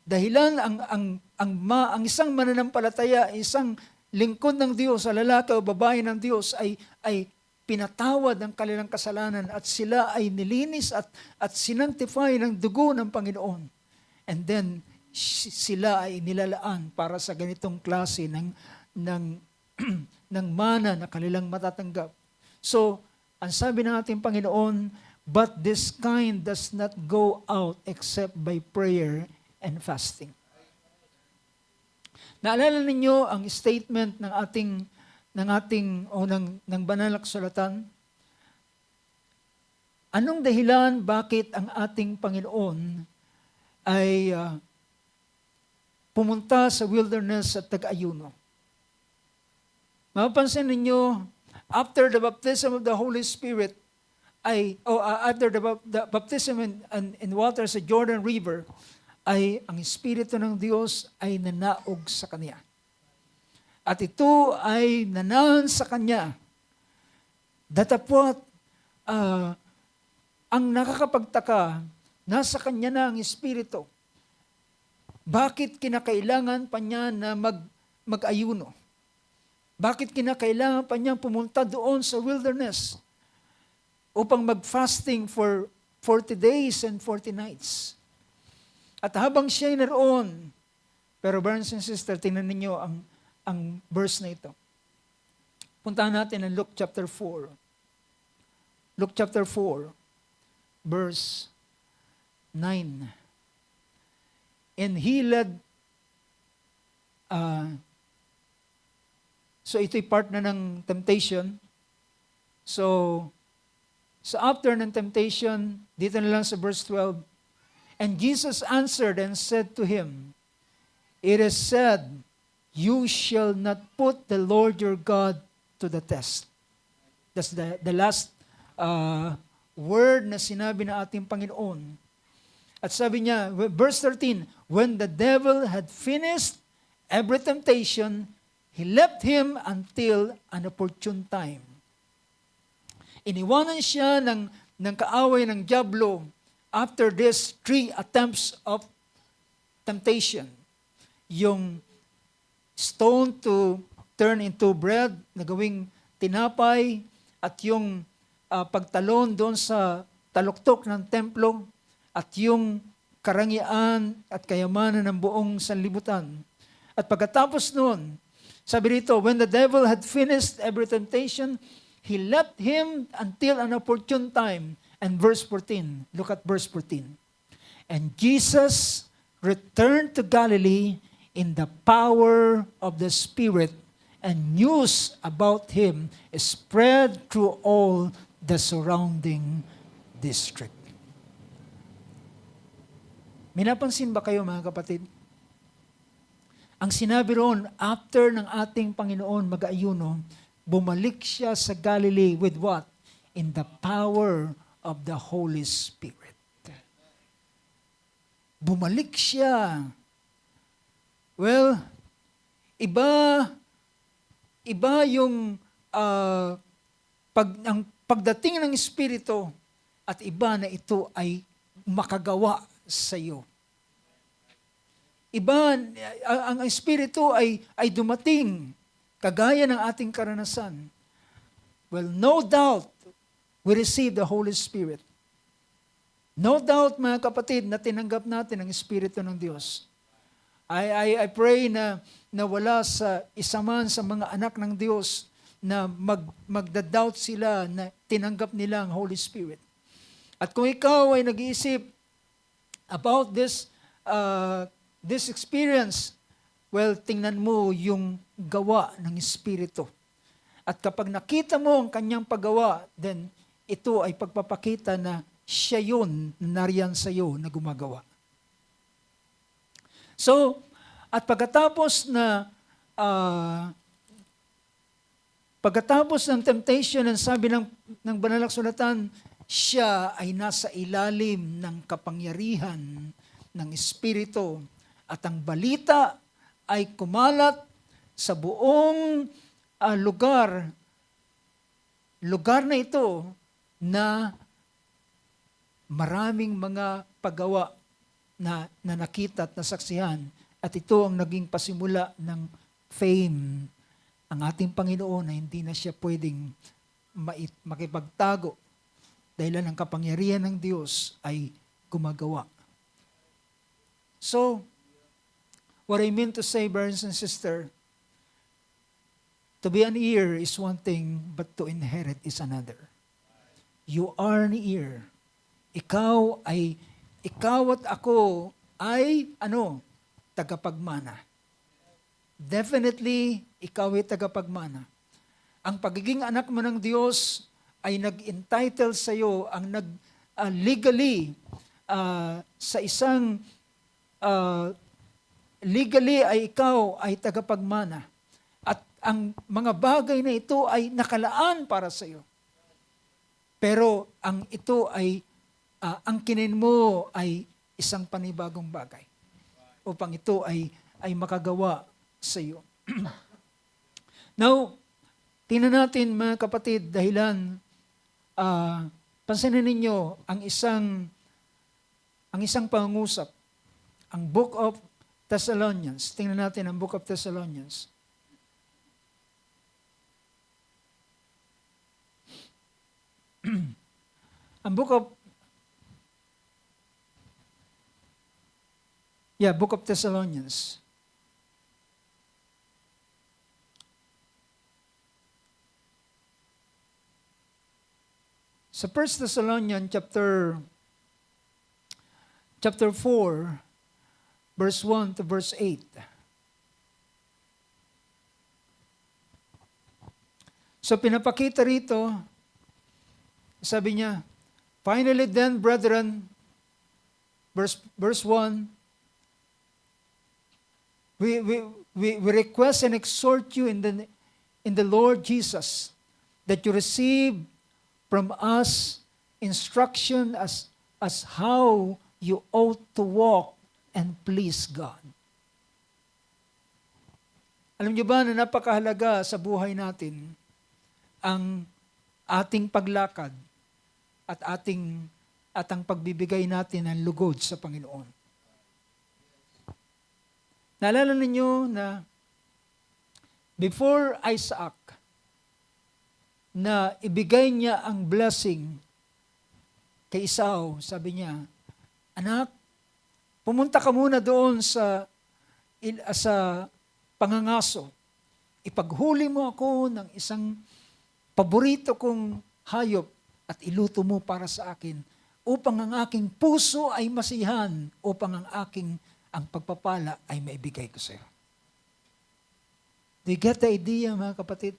S1: dahilan ang isang mananampalataya, isang lingkod ng Diyos, sa lalaki o babae ng Diyos ay pinatawad ang kanilang kasalanan at sila ay nilinis at sinantify ng dugo ng Panginoon. And then sila ay nilalaan para sa ganitong klase ng mana na kanilang matatanggap. So, ang sabi ng ating Panginoon, but this kind does not go out except by prayer and fasting. Naalala ninyo ang statement ng banal na kasulatan? Anong dahilan bakit ang ating Panginoon ay pumunta sa wilderness at tag-ayuno? Mapapansin ninyo, after the baptism of the Holy Spirit, after the baptism in water sa Jordan River, ay ang Espiritu ng Diyos ay nanaog sa Kanya. At ito ay nanahan sa Kanya. Datapwat, ang nakakapagtaka, nasa Kanya na ang Espiritu. Bakit kinakailangan pa niya na mag-ayuno? Bakit kinakailangan pa niya pumunta doon sa wilderness upang mag-fasting for 40 days and 40 nights? At habang siya ay naroon, pero brothers and sisters, tingnan ninyo ang verse na ito. Puntahan natin ang Luke chapter 4. Luke chapter 4, verse 9. And he led, so ito'y part na ng temptation. So after ng temptation, dito na lang sa verse 12, and Jesus answered and said to him, it is said, you shall not put the Lord your God to the test. That's the last word na sinabi ng ating Panginoon. At sabi niya, verse 13, when the devil had finished every temptation, he left him until an opportune time. Iniwanan siya ng kaaway ng dyablo after these 3 attempts of temptation. Yung stone to turn into bread na gawing tinapay at yung pagtalon doon sa taluktok ng templo at yung karangyaan at kayamanan ng buong sanlibutan. At pagkatapos noon, sabi rito, when the devil had finished every temptation, he left him until an opportune time. And verse 14, look at verse 14. And Jesus returned to Galilee in the power of the Spirit, and news about him spread through all the surrounding district. May napansin ba kayo mga kapatid? Ang sinabi roon, after ng ating Panginoon mag-ayuno, bumalik siya sa Galilee with what? In the power of the Holy Spirit. Bumalik siya. Well, iba yung ang pagdating ng Espiritu at iba na ito ay makagawa sa iyo. Iba, ang Espiritu ay dumating kagaya ng ating karanasan. Well, no doubt, we receive the Holy Spirit. No doubt, mga kapatid, na tinanggap natin ang Espiritu ng Diyos. I pray na wala sa isa man sa mga anak ng Diyos na magda-doubt sila na tinanggap nila ang Holy Spirit. At kung ikaw ay nag-iisip about this experience, well, tingnan mo yung gawa ng Espiritu. At kapag nakita mo ang kanyang paggawa, then ito ay pagpapakita na siya yun na nariyan sa iyo na gumagawa. So, at pagkatapos ng temptation, ang sabi ng banal na kasulatan, siya ay nasa ilalim ng kapangyarihan ng Espiritu at ang balita ay kumalat sa buong lugar na ito na maraming mga paggawa na nakita at nasaksihan. At ito ang naging pasimula ng fame ang ating Panginoon na hindi na siya pwedeng makipagtago dahil ang kapangyarihan ng Diyos ay gumagawa. So, what I mean to say, brothers and sisters, to be an heir is one thing, but to inherit is another. You are an heir. Ikaw at ako ay tagapagmana. Definitely, ikaw ay tagapagmana. Ang pagiging anak mo ng Diyos ay nag-entitle sa iyo, ang legally sa isang legally ay ikaw ay tagapagmana. At ang mga bagay na ito ay nakalaan para sa iyo. Pero ang ito ay ang kinin mo ay isang panibagong bagay upang ito ay makagawa sa iyo. Now, tingnan natin mga kapatid, dahilan, pansinin ninyo ang isang pangungusap, ang Book of Thessalonians. Tingnan natin ang Book of Thessalonians. Ang Book of Thessalonians. Sa 1 Thessalonians chapter 4, verse 1 to verse 8. So pinapakita rito, sabi niya, finally then, brethren, verse 1, we request and exhort you in the Lord Jesus that you receive from us instruction as how you ought to walk and please God. Alam niyo ba na napakahalaga sa buhay natin ang ating paglakad at ang pagbibigay natin ng lugod sa Panginoon. Naalala ninyo na before Isaac, na ibigay niya ang blessing kay Esau, sabi niya, anak, pumunta ka muna doon sa pangangaso. Ipaghuli mo ako ng isang paborito kong hayop at iluto mo para sa akin upang ang aking puso ay masihan, upang ang pagpapala ay maibigay ko sa iyo. Do you get the idea, mga kapatid?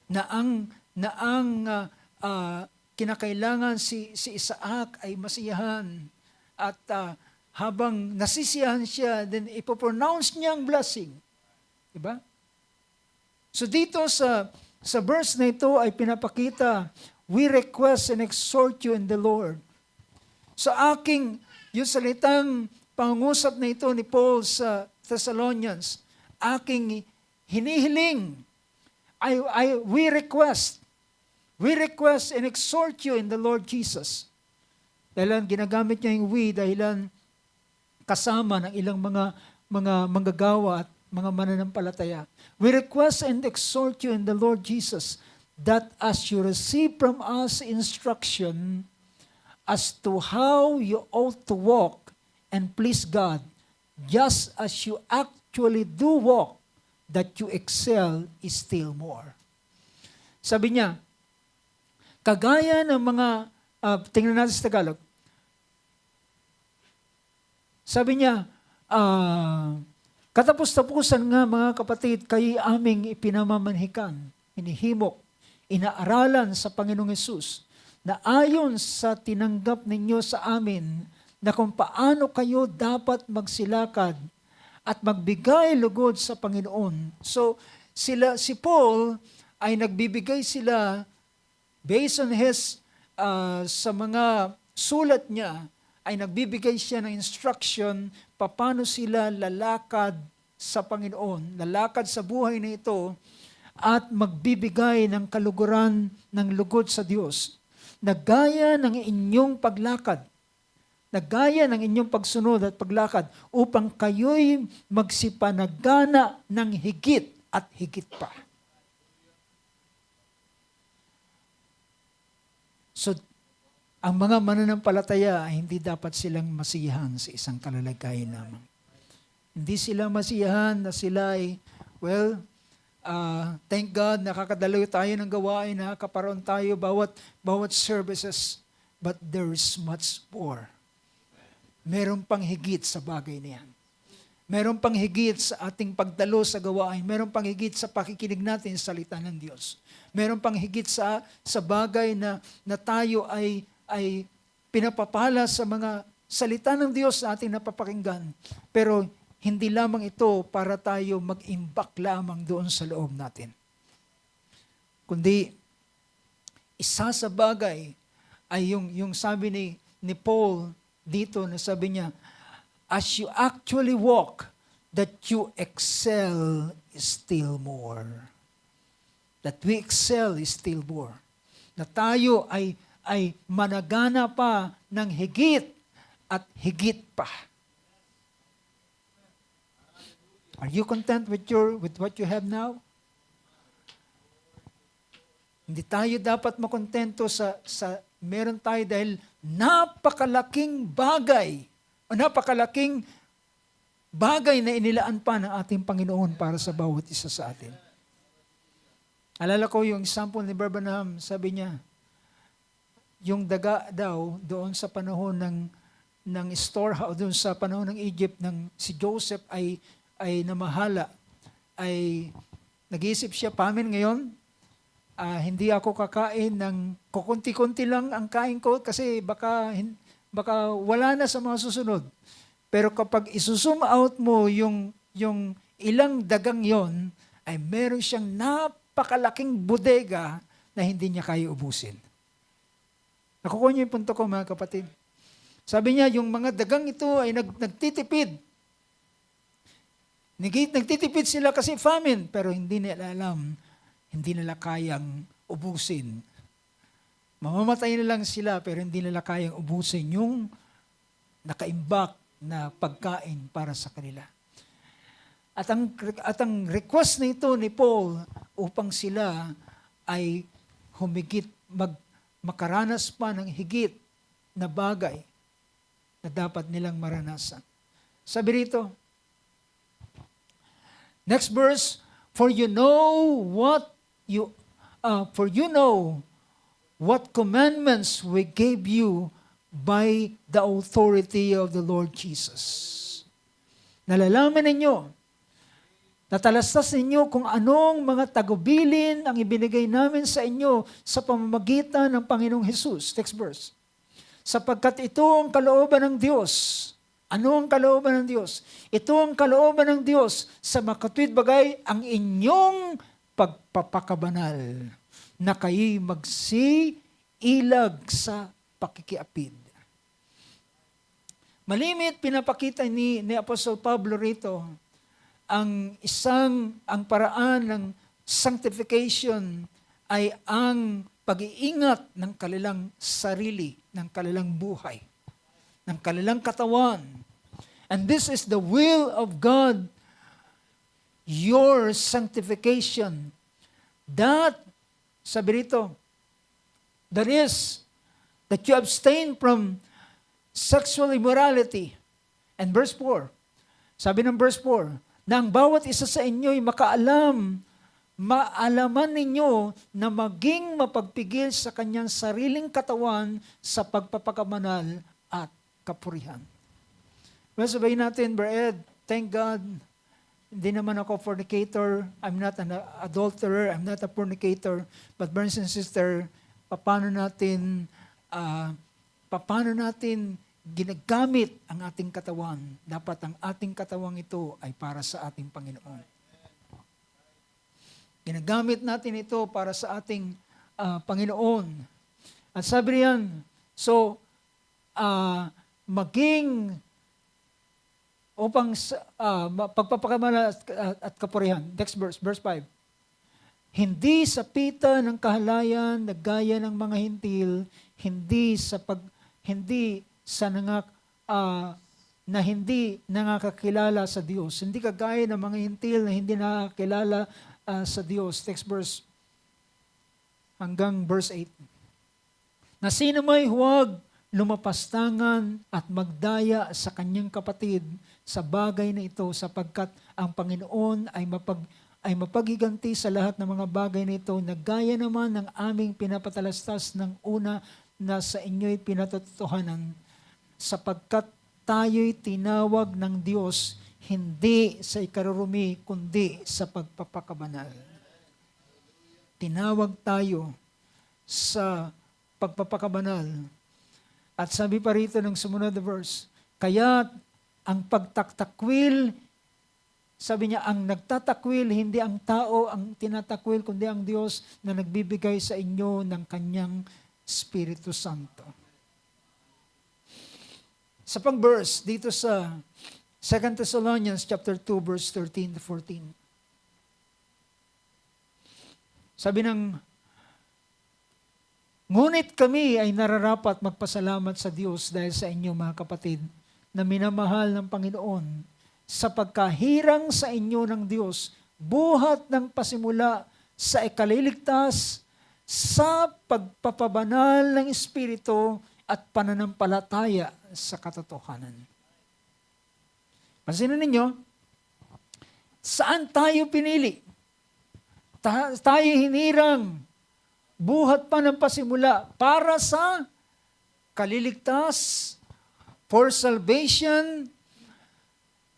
S1: Na ang kinakailangan si Isaac ay masiyahan at habang nasisiyahan siya, then ipopronounce niya ang blessing. Diba? So dito sa verse na ito ay pinapakita, we request and exhort you in the Lord. So yung salitang pangungusap na ito ni Paul sa Thessalonians, aking hinihiling, we request and exhort you in the Lord Jesus. Dahilan ginagamit niya yung we, dahilan kasama ng ilang mga manggagawa at mga mananampalataya. We request and exhort you in the Lord Jesus that as you receive from us instruction as to how you ought to walk and please God, just as you actually do walk, that you excel is still more. Sabi niya, kagaya ng mga, tingnan natin sa Tagalog, sabi niya, katapos-tapusan nga mga kapatid, kayo aming ipinamamanhikan, inihimok, inaaralan sa Panginoong Hesus, na ayon sa tinanggap ninyo sa amin, na kung paano kayo dapat magsilakad at magbigay lugod sa Panginoon. So, si Paul ay nagbibigay sila based on his sa mga sulat niya, ay nagbibigay siya ng instruction paano sila lalakad sa Panginoon, lalakad sa buhay na ito, at magbibigay ng kaluguran ng lugod sa Diyos, na gaya ng inyong paglakad, na gaya ng inyong pagsunod at paglakad, upang kayo'y magsipanagana ng higit at higit pa. So, ang mga mananampalataya ay hindi dapat silang masiyahan sa isang kalalagayan lamang. Hindi sila masiyahan na sila ay, thank God, nakakadalaw tayo ng gawain, nakakaparoon tayo bawat services, but there is much more. Meron pang higit sa bagay na yan. Meron pang higit sa ating pagdalo sa gawain. Meron pang higit sa pakikinig natin sa salita ng Diyos. Meron pang higit sa bagay na tayo ay pinapapala sa mga salita ng Diyos na ating napapakinggan. Pero hindi lamang ito para tayo mag-imbak lamang doon sa loob natin. Kundi, isa sa bagay ay yung sabi ni Paul dito, na sabi niya, as you actually walk, that you excel still more. That we excel still more. Na tayo ay managana pa ng higit at higit pa. Are you content with what you have now? Hindi tayo dapat makontento sa meron tayo dahil napakalaking bagay na inilaan pa ng ating Panginoon para sa bawat isa sa atin. Alala ko yung example ni Brother Branham, sabi niya, yung daga daw doon sa panahon ng storehouse, doon sa panahon ng Egypt, si Joseph ay namahala, ay nag-iisip siya, pamin ngayon, hindi ako kakain ng kukunti-kunti lang ang kain ko kasi baka wala na sa mga susunod. Pero kapag isusum out mo yung ilang dagang yon, ay meron siyang napakalaking bodega na hindi niya kaya ubusin. Nakukuha niyo yung punto ko, mga kapatid. Sabi niya, yung mga dagang ito ay nagtitipid. Nagtitipid sila kasi famine, pero hindi nila alam, hindi nila kayang ubusin. Mamamatay na lang sila, pero hindi nila kayang ubusin yung nakaimbak na pagkain para sa kanila. At ang request na ito ni Paul upang sila ay humigit, makaranas pa ng higit na bagay na dapat nilang maranasan. Sabi rito, next verse, for you know what commandments we gave you by the authority of the Lord Jesus. Nalalaman ninyo, natalastas ninyo kung anong mga tagubilin ang ibinigay namin sa inyo sa pamamagitan ng Panginoong Hesus. Next verse. Sapagkat ito ang kalooban ng Diyos. Ano ang kalooban ng Diyos? Ito ang kalooban ng Diyos sa makatwid bagay ang inyong pagpapakabanal na kayo'y magsiilag sa pakikiapid. Malimit pinapakita ni Apostol Pablo rito ang paraan ng sanctification ay ang pag-iingat ng kanilang sarili, ng kanilang buhay, ng kanilang katawan. And this is the will of God, your sanctification. That, sabi rito, that is, that you abstain from sexual immorality. And verse 4, sabi ng verse 4, na ang bawat isa sa inyo ay maalaman ninyo na maging mapagpigil sa kanyang sariling katawan sa pagpapakabanal at kapurihan. Well, sabihin natin, Brad, thank God, hindi naman ako fornicator, I'm not an adulterer, I'm not a fornicator, but brothers and sisters, paano natin ginagamit ang ating katawan? Dapat ang ating katawang ito ay para sa ating Panginoon. Ginagamit natin ito para sa ating Panginoon. At sabi riyan, so, maging upang pagpapakamala at kapurihan. Next verse, verse 5. Hindi sa pita ng kahalayan na gaya ng mga hintil, hindi nangakakilala sa Diyos. Hindi kagaya ng mga hintil na hindi nakakilala sa Diyos. Next verse hanggang verse 8. Na sino may huwag lumapastangan at magdaya sa kanyang kapatid sa bagay na ito, sapagkat ang Panginoon ay mapagiganti sa lahat ng mga bagay na ito, na gaya naman ng aming pinapatalastas ng una na sa inyo'y pinatotohanan, sapagkat tayo'y tinawag ng Diyos hindi sa ikarurumi, kundi sa pagpapakabanal. Tinawag tayo sa pagpapakabanal. At sabi pa rito ng sumunod na verse, kaya ang pagtatakwil, sabi niya, ang nagtatakwil, hindi ang tao ang tinatakwil, kundi ang Diyos na nagbibigay sa inyo ng kanyang Espiritu Santo. Sa pang-verse dito sa 2 Thessalonians chapter 2 verse 13 to 14. Sabi ng, ngunit kami ay nararapat magpasalamat sa Diyos dahil sa inyo mga kapatid na minamahal ng Panginoon, sa pagkahirang sa inyo ng Diyos, buhat ng pasimula sa ikaliligtas, sa pagpapabanal ng Espiritu at pananampalataya sa katotohanan. Pansinin ninyo, saan tayo pinili? Tayo hinirang buhat pa ng pasimula para sa kaliligtas, for salvation,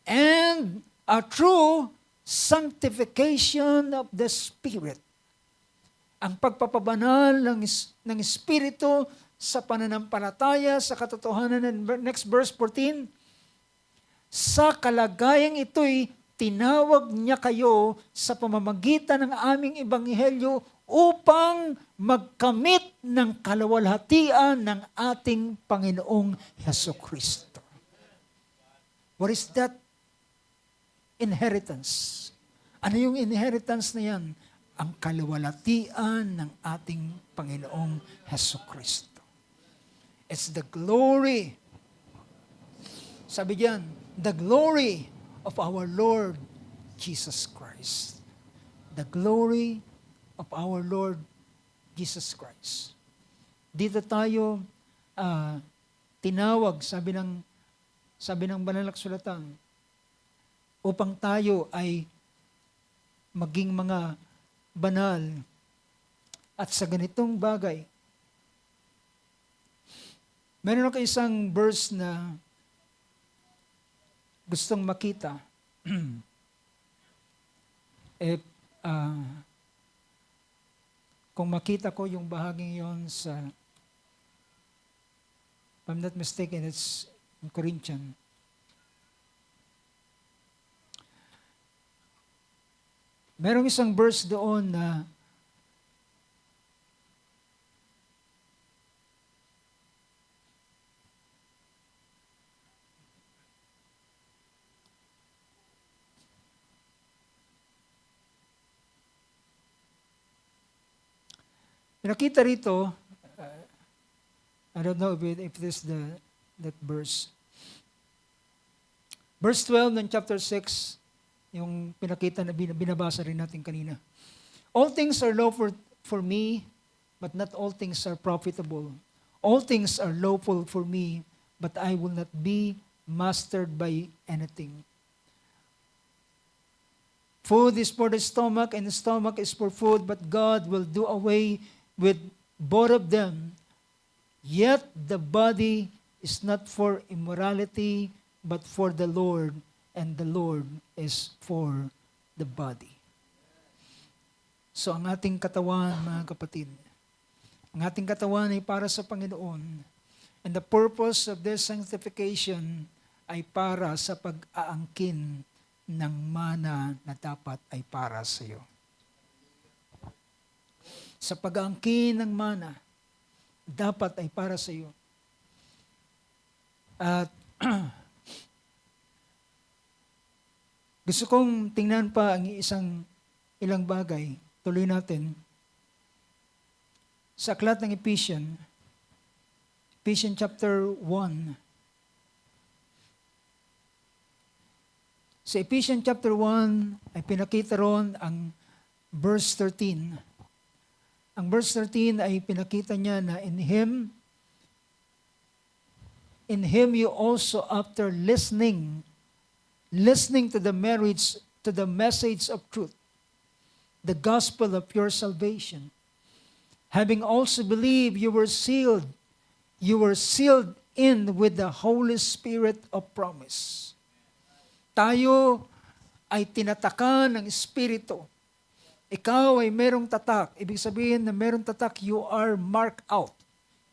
S1: and a true sanctification of the Spirit. Ang pagpapabanal ng Espiritu sa pananampalataya, sa katotohanan. And next verse 14, sa kalagayang ito'y tinawag niya kayo sa pamamagitan ng aming ebanghelyo upang magkamit ng kaluwalhatian ng ating Panginoong Hesukristo. What is that inheritance? Ano yung inheritance na yan? Ang kaluwalhatian ng ating Panginoong Hesukristo. It's the glory. Sabi diyan, the glory of our Lord Jesus Christ. The glory of our Lord Jesus Christ. Dito tayo tinawag, sabi ng banal na kasulatan, upang tayo ay maging mga banal. At sa ganitong bagay, meron ako isang verse na gustong makita. Kung makita ko yung bahaging yon sa, if I'm not mistaken, it's in Corinthians. Merong isang verse doon na pinakita rito, I don't know if it is that verse. Verse 12 ng chapter 6, yung pinakita na binabasa rin natin kanina. All things are lawful for me, but not all things are profitable. All things are lawful for me, but I will not be mastered by anything. Food is for the stomach, and the stomach is for food, but God will do away with both of them. Yet the body is not for immorality, but for the Lord, and the Lord is for the body. So ang ating katawan, mga kapatid, ang ating katawan ay para sa Panginoon, and the purpose of this sanctification ay para sa pag-aangkin ng mana na dapat ay para sa iyo. Sa pag-aangkin ng mana, dapat ay para sa iyo. At gusto kong tingnan pa ang ilang bagay. Tuloy natin. Sa aklat ng Ephesians chapter 1. Sa Ephesians chapter 1 ay pinakita ron ang verse 13. Ang verse 13 ay pinakita niya na in Him you also after listening to the message of truth, the gospel of your salvation. Having also believed, you were sealed in with the Holy Spirit of promise. Tayo ay tinatakan ng Espiritu. Ikaw ay merong tatak. Ibig sabihin na merong tatak, you are marked out.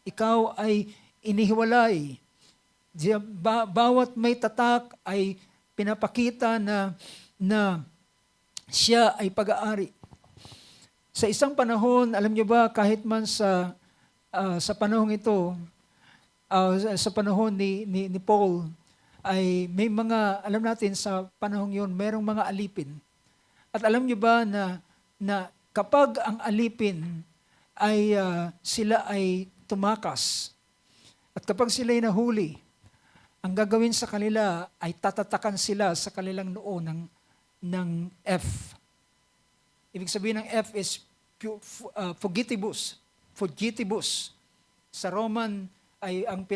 S1: Ikaw ay inihiwalay. Bawat may tatak ay pinapakita na siya ay pag-aari. Sa isang panahon, alam niyo ba, kahit man sa panahong ito, sa panahon ni Paul, ay may mga, alam natin sa panahong yun, merong mga alipin. At alam niyo ba na kapag ang alipin ay sila ay tumakas, at kapag sila ay nahuli, ang gagawin sa kanila ay tatatakan sila sa kanilang noo ng F. Ibig sabihin ng F is fugitibus. Sa Roman ay ang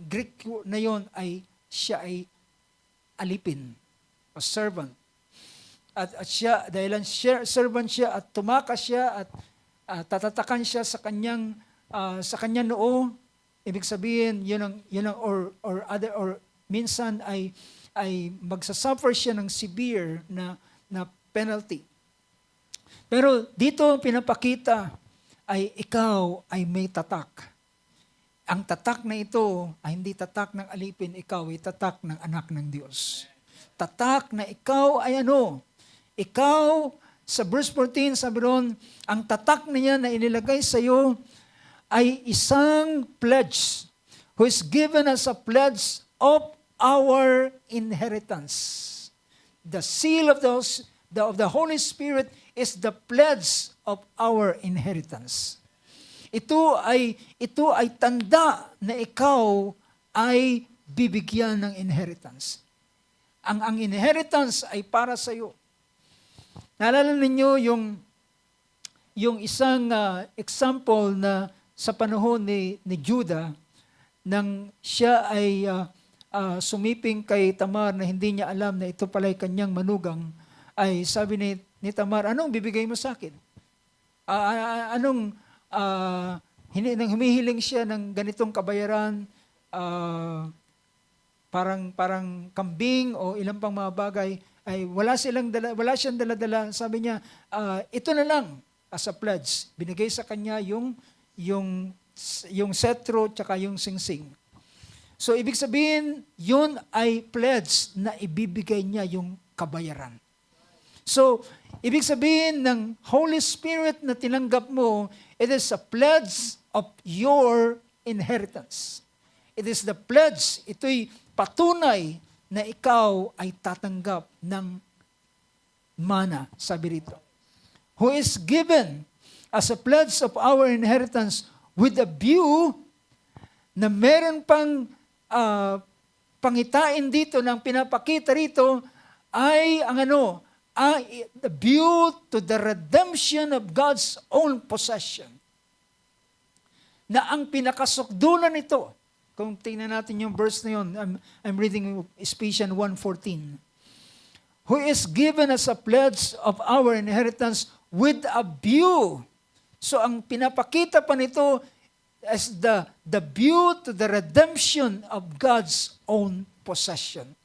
S1: Greek na yon ay siya ay alipin o servant. At siya, dahilan servant siya at tumakas siya at tatatakan siya sa kanyang noo. Ibig sabihin, yun ang or minsan ay magsasuffer siya ng severe na penalty. Pero dito pinapakita ay ikaw ay may tatak. Ang tatak na ito ay hindi tatak ng alipin, ikaw ay tatak ng anak ng Diyos. Tatak na ikaw ay ano? Ikaw, sa verse 14, sabi ron, ang tatak na yan na inilagay sa iyo ay isang pledge who is given as a pledge of our inheritance. The seal of the Holy Spirit is the pledge of our inheritance. Ito ay tanda na ikaw ay bibigyan ng inheritance. Ang inheritance ay para sa iyo. Naalala ninyo yung isang example na sa panahon ni Judah, nang siya ay sumiping kay Tamar na hindi niya alam na ito pala'y kanyang manugang, ay sabi ni Tamar, anong bibigay mo sa akin? Nang humihiling siya ng ganitong kabayaran, parang kambing o ilang pang mga bagay, ay wala siyang dala-dala. Sabi niya, ito na lang as a pledge. Binigay sa kanya yung setro tsaka yung singsing. So ibig sabihin, yun ay pledge na ibibigay niya yung kabayaran. So, ibig sabihin ng Holy Spirit na tinanggap mo, it is a pledge of your inheritance. It is the pledge, ito'y patunay na ikaw ay tatanggap ng mana, sabi rito. Who is given as a pledge of our inheritance with a view na meron pang pangitain dito ng pinapakita rito ay the view to the redemption of God's own possession. Na ang pinakasukdulan nito, kung tingnan natin yung verse na yun, I'm reading Ephesians 1:14. Who is given as a pledge of our inheritance with a view. So ang pinapakita pa nito as the view to the redemption of God's own possession.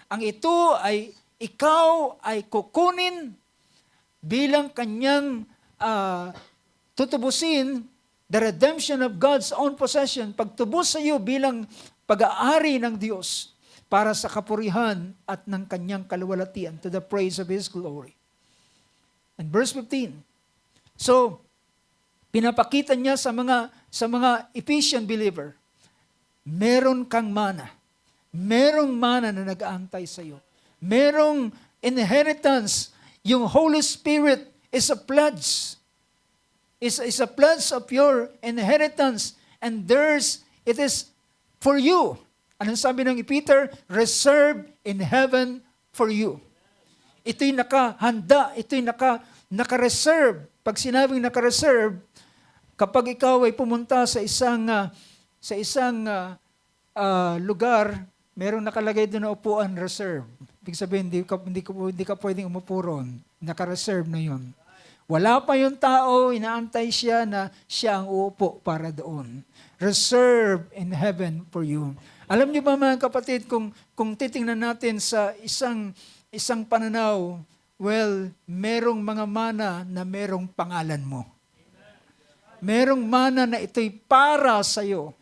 S1: Ang ito ay ikaw ay kukunin bilang kanyang tutubusin, the redemption of God's own possession, pagtubos sa iyo bilang pag-aari ng Diyos para sa kapurihan at ng kanyang kaluwalhatian to the praise of His glory. And verse 15. So, Pinapakita niya sa mga Ephesian believer, meron kang mana. Merong mana na nag-aantay sa iyo. Merong inheritance. Yung Holy Spirit is a pledge. Is a pledge of your inheritance. And it is for you. Anong sabi ng Peter? Reserved in heaven for you. Ito'y nakahanda, ito'y naka-reserve. Pag sinabing naka-reserve, kapag ikaw ay pumunta sa isang lugar, merong nakalagay doon na upuan, reserve. Ibig sabihin, hindi ka pwedeng umupo ron. Naka-reserve na yun. Wala pa yung tao, inaantay siya na siya ang uupo para doon. Reserve in heaven for you. Alam niyo ba mga kapatid, kung titingnan natin sa isang pananaw, well, merong mga mana na merong pangalan mo. Merong mana na ito'y para sa iyo.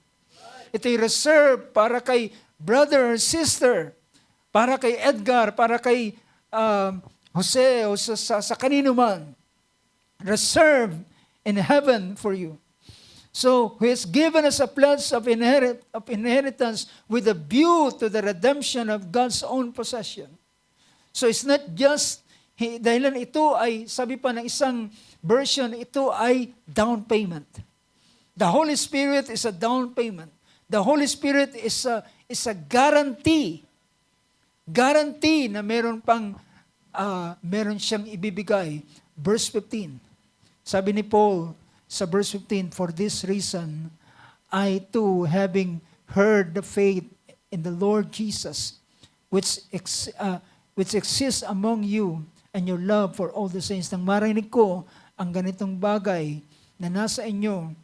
S1: Ito'y reserve para kay brother or sister, para kay Edgar, para kay Jose, o sa kanino man. Reserved in heaven for you. So, who has given us a pledge of inheritance with a view to the redemption of God's own possession. So, it's not just, dahilan ito ay, sabi pa ng isang version, ito ay down payment. The Holy Spirit is a down payment. The Holy Spirit is a guarantee. Guarantee na meron siyang ibibigay. Verse 15. Sabi ni Paul sa verse 15, for this reason, I too, having heard the faith in the Lord Jesus, which exists among you, and your love for all the saints. Nang marinig ko ang ganitong bagay na nasa inyo,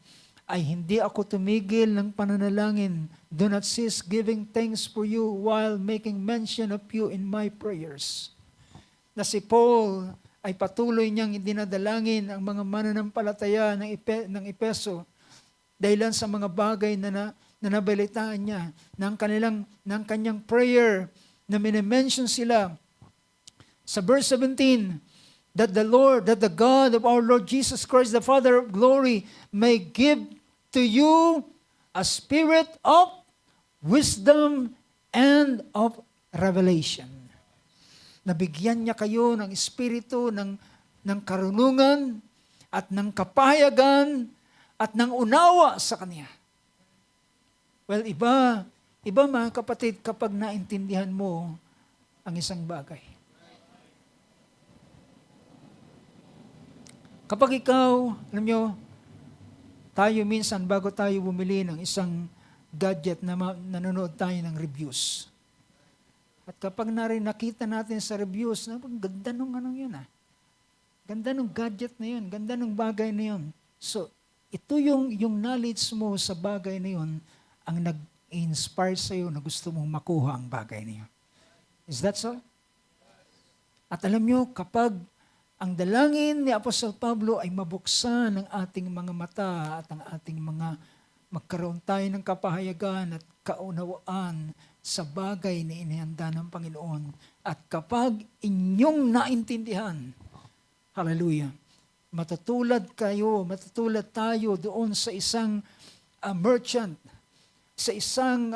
S1: ay hindi ako tumigil ng pananalangin. Do not cease giving thanks for you while making mention of you in my prayers. Na si Paul ay patuloy niyang dinadalangin ang mga mananampalataya ng Epeso dahilan sa mga bagay na nabalitaan niya ng kanyang prayer na minimension sila sa verse 17, that the God of our Lord Jesus Christ, the Father of glory, may give to you a spirit of wisdom and of revelation. Nabigyan niya kayo ng espiritu ng karunungan at ng kapahayagan at ng unawa sa Kanya. Well, iba mga kapatid kapag naintindihan mo ang isang bagay. Kapag ikaw, alam nyo, tayo minsan bago tayo bumili ng isang gadget na nanonood tayo ng reviews. At kapag nakita natin sa reviews, ganda nung yun Ganda nung gadget na yun, ganda nung bagay na yun. So, ito yung knowledge mo sa bagay na yun ang nag-inspire sa'yo na gusto mong makuha ang bagay na yun. Is that so? At alam nyo, kapag ang dalangin ni Apostol Pablo ay mabuksan ang ating mga mata at ang ating magkaroon tayo ng kapahayagan at kaunawaan sa bagay na inihanda ng Panginoon. At kapag inyong naintindihan, hallelujah, matutulad tayo doon sa isang merchant, sa isang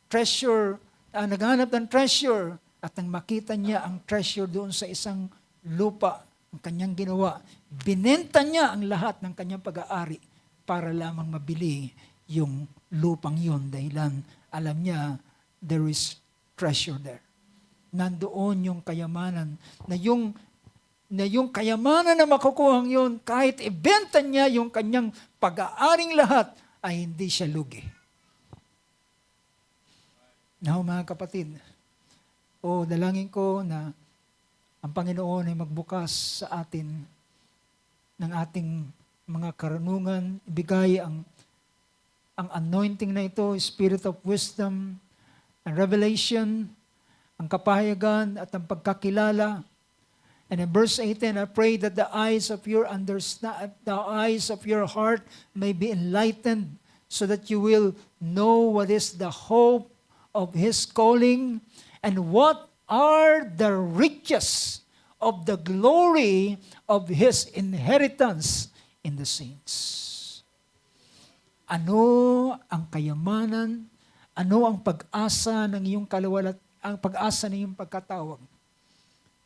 S1: treasure, naghanap ng treasure, at nang makita niya ang treasure doon sa isang lupa, ang kanyang ginawa, binenta niya ang lahat ng kanyang pag-aari para lamang mabili yung lupang yun dahilan alam niya there is treasure there. Nandoon yung kayamanan na yung kayamanan na makukuha yun, kahit ibenta niya yung kanyang pag-aaring lahat, ay hindi siya lugi. Now mga kapatid, dalangin ko na ang Panginoon ay magbukas sa atin ng ating mga karunungan, ibigay ang anointing na ito, spirit of wisdom and revelation, ang kapahayagan at ang pagkakilala. And in verse 18, I pray that the eyes of your heart may be enlightened so that you will know what is the hope of His calling and what are the riches of the glory of His inheritance in the saints. Ano ang kayamanan, ano ang pag-asa ng iyong ang pag-asa ng iyong pagkatawag?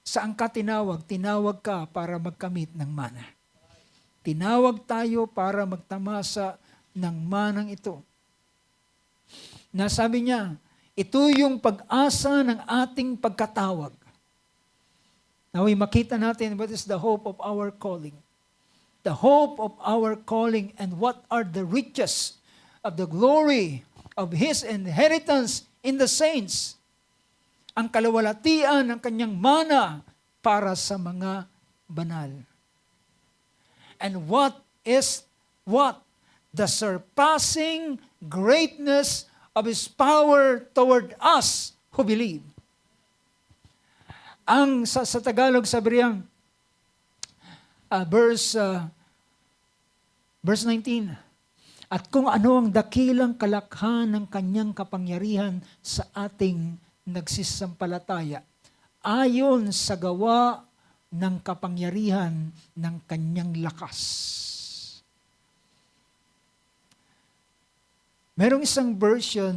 S1: Saan ka tinawag? Tinawag ka para magkamit ng mana. Tinawag tayo para magtamasa ng manang ito. Nasabi niya, ito yung pag-asa ng ating pagkatawag. Now, makita natin what is the hope of our calling. The hope of our calling and what are the riches of the glory of His inheritance in the saints. Ang kalawalatian ng kanyang mana para sa mga banal. And what? The surpassing greatness of His power toward us who believe. Ang sa Tagalog sabi riyang, verse 19, at kung ano ang dakilang kalakhan ng kanyang kapangyarihan sa ating nagsisampalataya, ayon sa gawa ng kapangyarihan ng kanyang lakas. Merong isang version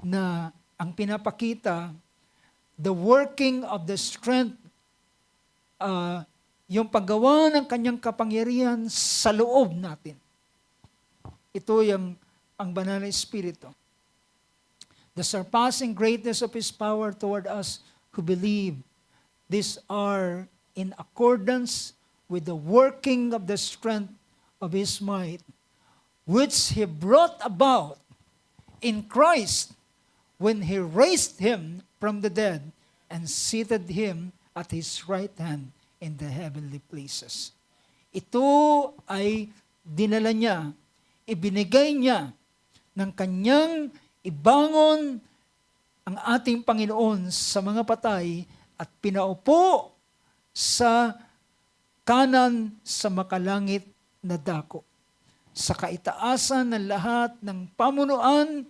S1: na ang pinapakita, the working of the strength, yung paggawa ng kanyang kapangyarihan sa loob natin. Ito yung ang banal na Espiritu. The surpassing greatness of His power toward us who believe. These are in accordance with the working of the strength of His might, which He brought about in Christ when He raised Him from the dead and seated Him at His right hand in the heavenly places. Ito ay dinala niya, ibinigay niya ng kanyang ibangon ang ating Panginoon sa mga patay at pinaupo sa kanan sa makalangit na dako. Sa kaitaasan ng lahat ng pamunuan,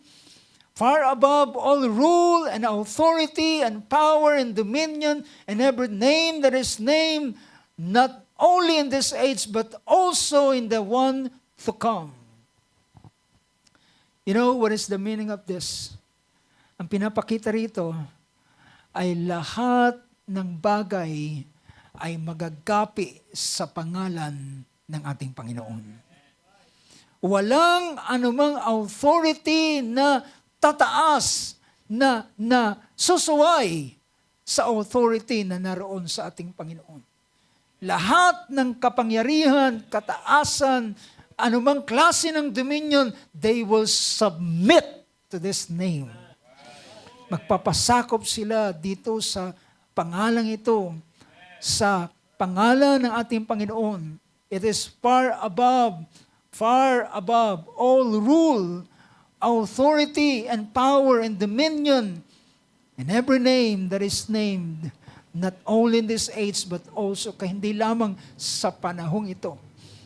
S1: far above all rule and authority and power and dominion and every name that is named, not only in this age but also in the one to come. You know, what is the meaning of this? Ang pinapakita rito ay lahat ng bagay ay magagapi sa pangalan ng ating Panginoon. Walang anumang authority na tataas, na susuway sa authority na naroon sa ating Panginoon. Lahat ng kapangyarihan, kataasan, anumang klase ng dominion, they will submit to this name. Magpapasakop sila dito sa pangalang ito, sa pangalan ng ating Panginoon. It is far above all rule, authority, and power, and dominion, and every name that is named, not only in this age, but also hindi lamang sa panahong ito,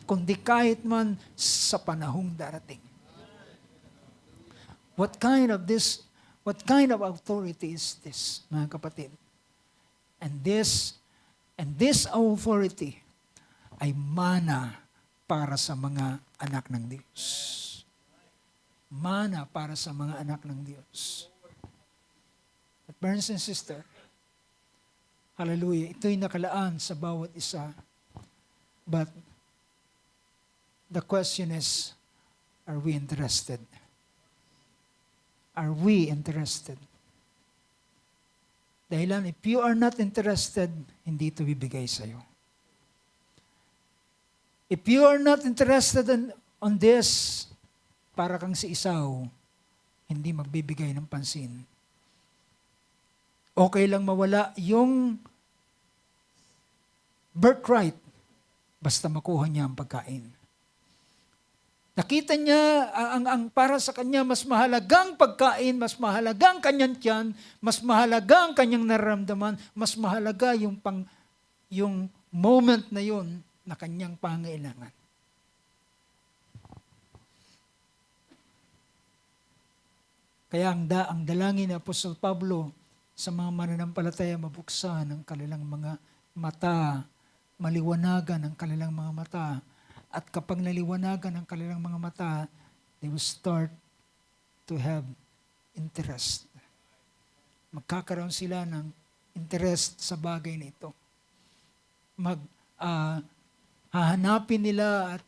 S1: kundi kahit man sa panahong darating. What kind of authority is this, mga kapatid? And this authority ay mana para sa mga anak ng Diyos. Mana para sa mga anak ng Diyos. But brothers and sisters, hallelujah, ito'y nakalaan sa bawat isa. But the question is, are we interested? Are we interested? Dahilan, if you are not interested, hindi ito bibigay sa'yo. If you are not interested on this, para kang si Esau, hindi magbibigay ng pansin. Okay lang mawala yung birthright, basta makuha niya ang pagkain. Nakita niya, ang para sa kanya, mas mahalagang pagkain, mas mahalagang kanyang tiyan, mas mahalagang kanyang nararamdaman, mas mahalaga yung moment na yun na kanyang pangailangan. Kaya ang dalangin ni Apostol Pablo sa mga mananampalataya, mabuksan ang kanilang mga mata, maliwanagan ang kanilang mga mata, At kapag naliwanagan ang kanilang mga mata, they will start to have interest. Magkakaroon sila ng interest sa bagay na ito. Hahanapin nila at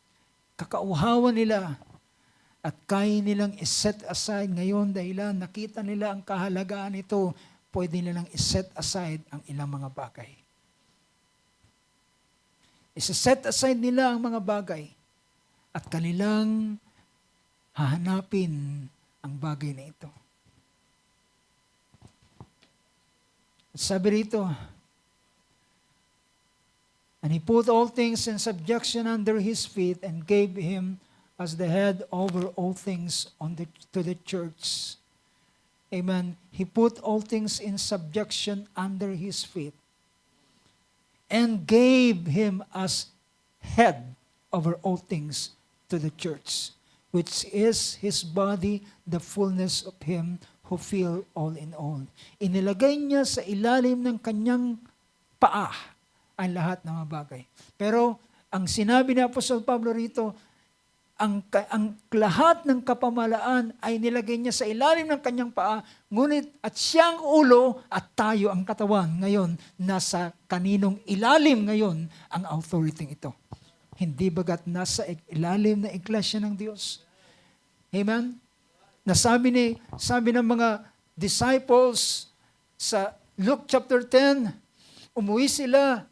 S1: kakauhawan nila at kaya nilang iset aside ngayon dahilan nakita nila ang kahalagaan nito, pwede nilang iset aside ang ilang mga bagay. Isa-set aside nila ang mga bagay at kanilang hahanapin ang bagay na ito. At sabi rito, and he put all things in subjection under his feet and gave him as the head over all things to the church. Amen. He put all things in subjection under his feet and gave him as head over all things to the church, which is his body, the fullness of him who fill all in all. Inilagay niya sa ilalim ng kanyang paa ang lahat ng mga bagay. Pero ang sinabi ni Apostol Pablo rito, ang lahat ng kapamalaan ay nilagay niya sa ilalim ng kanyang paa, ngunit at siyang ulo at tayo ang katawan. Ngayon, nasa kaninong ilalim ngayon ang authority ito? Hindi bagat nasa ilalim na iglesia ng Diyos? Amen? Nasabi ng mga disciples sa Luke chapter 10, umuwi sila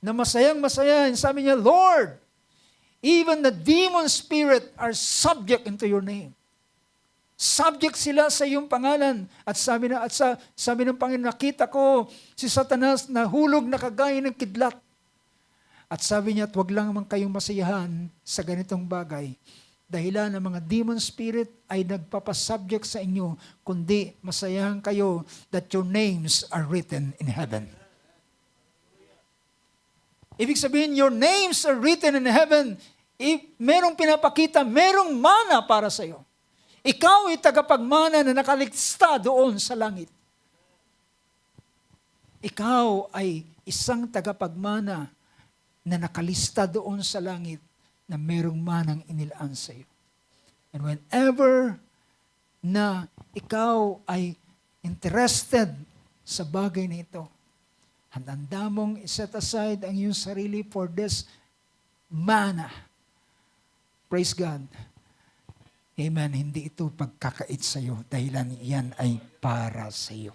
S1: na masayang-masaya. Sabi niya, Lord, even the demon spirit are subject into your name. Subject sila sa iyong pangalan. At sabi ng Panginoon, nakita ko si Satanas na hulog na kagaya ng kidlat. At sabi niya, at wag lang naman kayong masayahan sa ganitong bagay. Dahilan ng mga demon spirit ay nagpapasubject sa inyo, kundi masayahan kayo that your names are written in heaven. Ibig sabihin, your names are written in heaven. Merong pinapakita, merong mana para sa iyo. Ikaw ay tagapagmana na nakaligsta doon sa langit. Ikaw ay isang tagapagmana na nakalista doon sa langit na merong manang inilaan sa iyo. And whenever na ikaw ay interested sa bagay na ito, handa mong iset aside ang iyong sarili for this manna. Praise God. Amen. Hindi ito pagkakait sa iyo dahilan yan ay para sa iyo.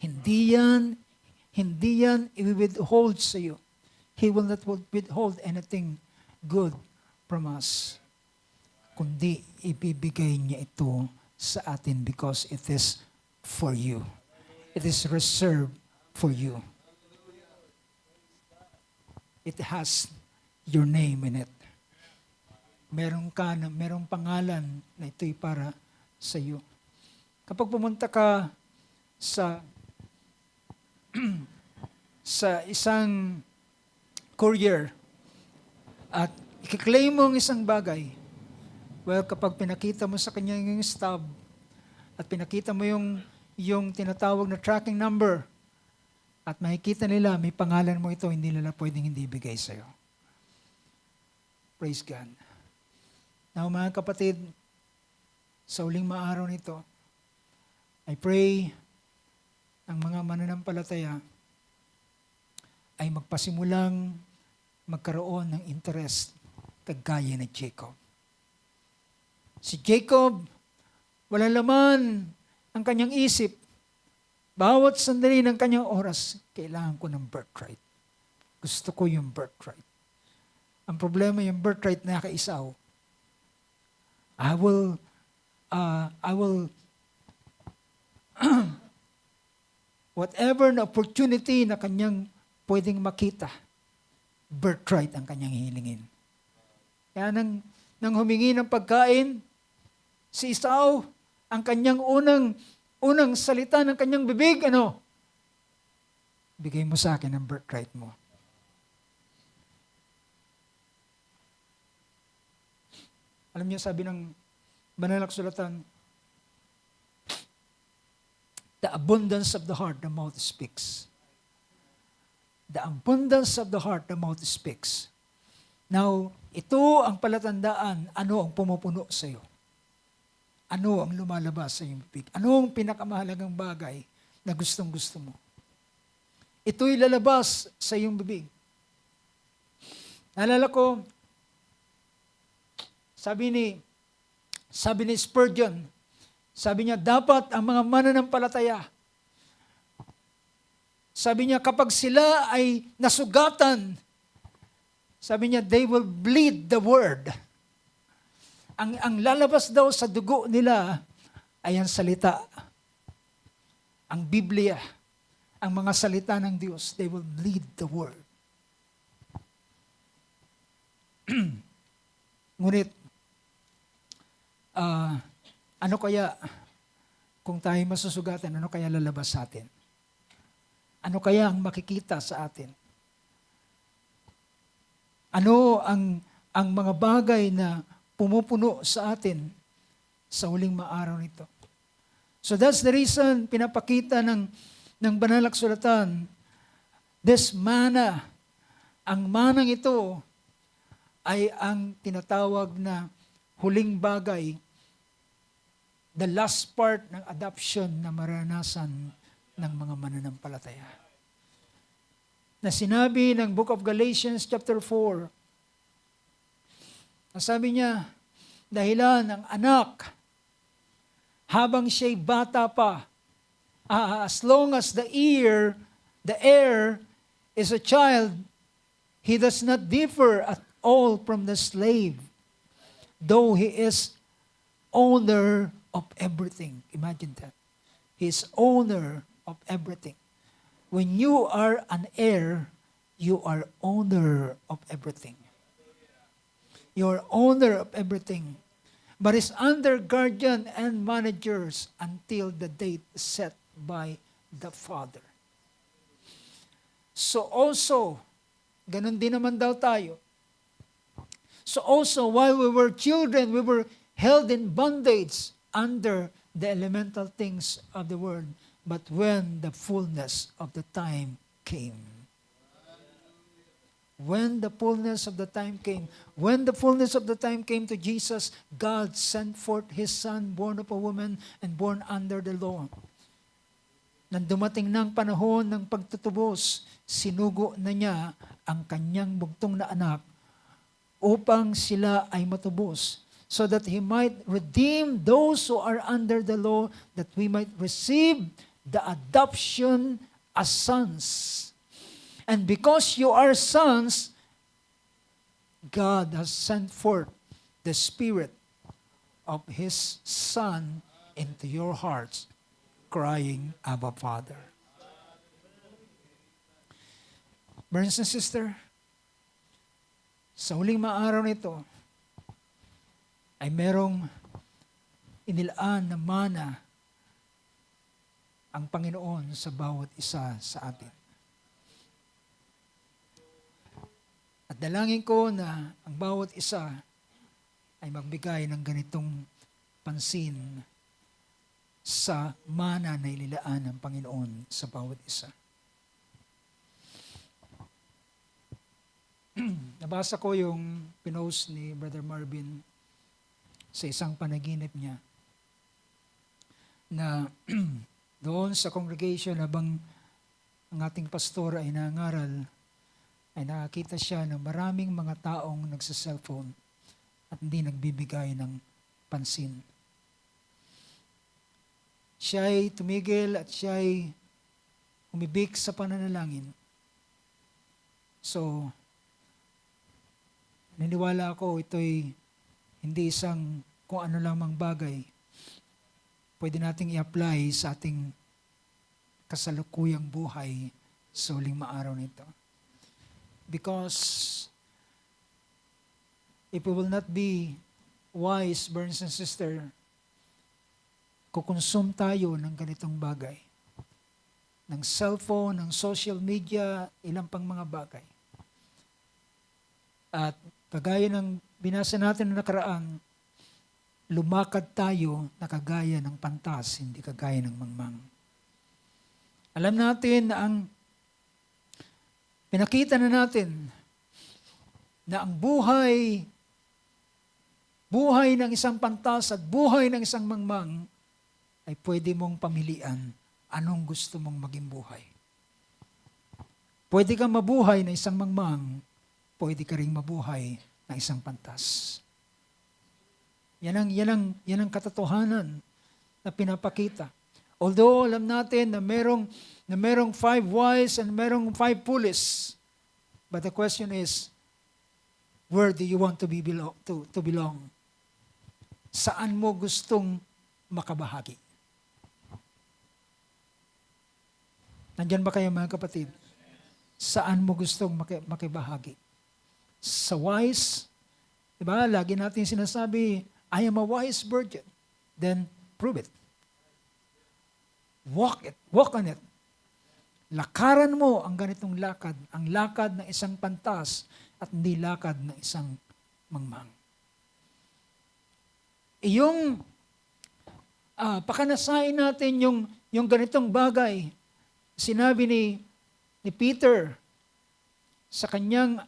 S1: Hindi yan i-withhold sa iyo. He will not withhold anything good from us. Kundi ibibigay niya ito sa atin because it is for you. It is reserved for you. It has your name in it. Merong pangalan na ito'y para sa iyo. Kapag pumunta ka sa isang courier at i-claim mo ang isang bagay, well, kapag pinakita mo sa kanya yung stub at pinakita mo yung tinatawag na tracking number at makikita nila, may pangalan mo ito, hindi nila pwedeng hindi ibigay sa'yo. Praise God. Now, mga kapatid, sa uling maaraw nito, I pray ang mga mananampalataya ay magpasimulang magkaroon ng interest kagaya ni Jacob. Si Jacob, wala laman ang kanyang isip. Bawat sandali ng kanyang oras, kailangan ko ng birthright. Gusto ko yung birthright. Ang problema yung birthright na kaisaw. I will whatever na opportunity na kanyang pwedeng makita, birthright ang kanyang hilingin. Kaya nang humingi ng pagkain, si Esau, ang kanyang unang salita ng kanyang bibig, bigay mo sa akin ang birthright mo. Alam niyo, sabi ng banal na kasulatan, the abundance of the heart, the mouth speaks. The abundance of the heart, the mouth speaks. Now, ito ang palatandaan, ano ang pumupuno sa iyo. Ano ang lumalabas sa iyong bibig? Ano ang pinakamahalagang bagay na gustong-gusto mo? Ito'y lalabas sa iyong bibig. Naalala ko, sabi ni Spurgeon, sabi niya, dapat ang mga mananampalataya, sabi niya, kapag sila ay nasugatan, sabi niya, they will bleed the word. Ang lalabas daw sa dugo nila ay ang salita. Ang Biblia, ang mga salita ng Diyos, they will bleed the word. Ngunit, ano kaya, kung tayo masusugatan, ano kaya lalabas sa atin? Ano kaya ang makikita sa atin? Ano ang mga bagay na pumupuno sa atin sa huling maaraw nito? So that's the reason pinapakita ng banal na kasulatan, this manna, ang manang ito ay ang tinatawag na huling bagay, the last part ng adoption na maranasan ng mga mananampalataya. Na sinabi ng Book of Galatians chapter 4, sabi niya, dahilan ng anak, habang siya'y bata pa, as long as the heir is a child, he does not differ at all from the slave, though he is owner of everything. Imagine that. He is owner of everything. When you are an heir, you are owner of everything. You are owner of everything. But is under guardian and managers until the date set by the Father. So also, ganun din naman daw tayo. So also, while we were children, we were held in bondage under the elemental things of the world. But when the fullness of the time came, when the fullness of the time came to Jesus, God sent forth His Son, born of a woman and born under the law. Nang dumating ng panahon ng pagtutubos, sinugo na niya ang kanyang bugtong na anak upang sila ay matubos, so that He might redeem those who are under the law, that we might receive the adoption as sons. And because you are sons, God has sent forth the Spirit of His Son into your hearts, crying, Abba, Father. Brothers and sisters, sa huling maaraw nito, ay merong inilaan na mana ang Panginoon sa bawat isa sa atin. At dalangin ko na ang bawat isa ay magbigay ng ganitong pansin sa mana na ililaan ng Panginoon sa bawat isa. Nabasa ko yung pinost ni Brother Marvin sa isang panaginip niya na doon sa congregation habang ang ating pastor ay nangaral, ay nakakita siya ng maraming mga taong nagsa-cellphone at hindi nagbibigay ng pansin. Siya'y tumigil at siya'y umibig sa pananalangin. So, niniwala ako ito'y hindi isang kung ano lamang bagay. Pwede nating i-apply sa ating kasalukuyang buhay sa huling maaraw nito. Because if we will not be wise, brothers and sisters, kukonsume tayo ng ganitong bagay. Ng cellphone, ng social media, ilang pang mga bagay. At kagaya ng binasa natin na nakaraan, lumakad tayo na kagaya ng pantas, hindi kagaya ng mangmang. Alam natin na Pinakita na natin na ang buhay ng isang pantas at buhay ng isang mangmang ay pwede mong pamilian anong gusto mong maging buhay. Pwede kang mabuhay na isang mangmang, pwede ka ring mabuhay na isang pantas. Yan ang katotohanan na pinapakita. Although alam natin na merong 5 wise and merong 5 foolish, but the question is, where do you want to belong? Saan mo gustong makabahagi? Nandyan ba kayo mga kapatid? Saan mo gustong makibahagi? Sa wise, diba? Lagi natin sinasabi, I am a wise virgin. Then, prove it. Walk on it. Lakaran mo ang ganitong lakad, ang lakad ng isang pantas at hindi lakad ng isang mangmang. Iyong pakanasain natin yung ganitong bagay, sinabi ni Peter sa kanyang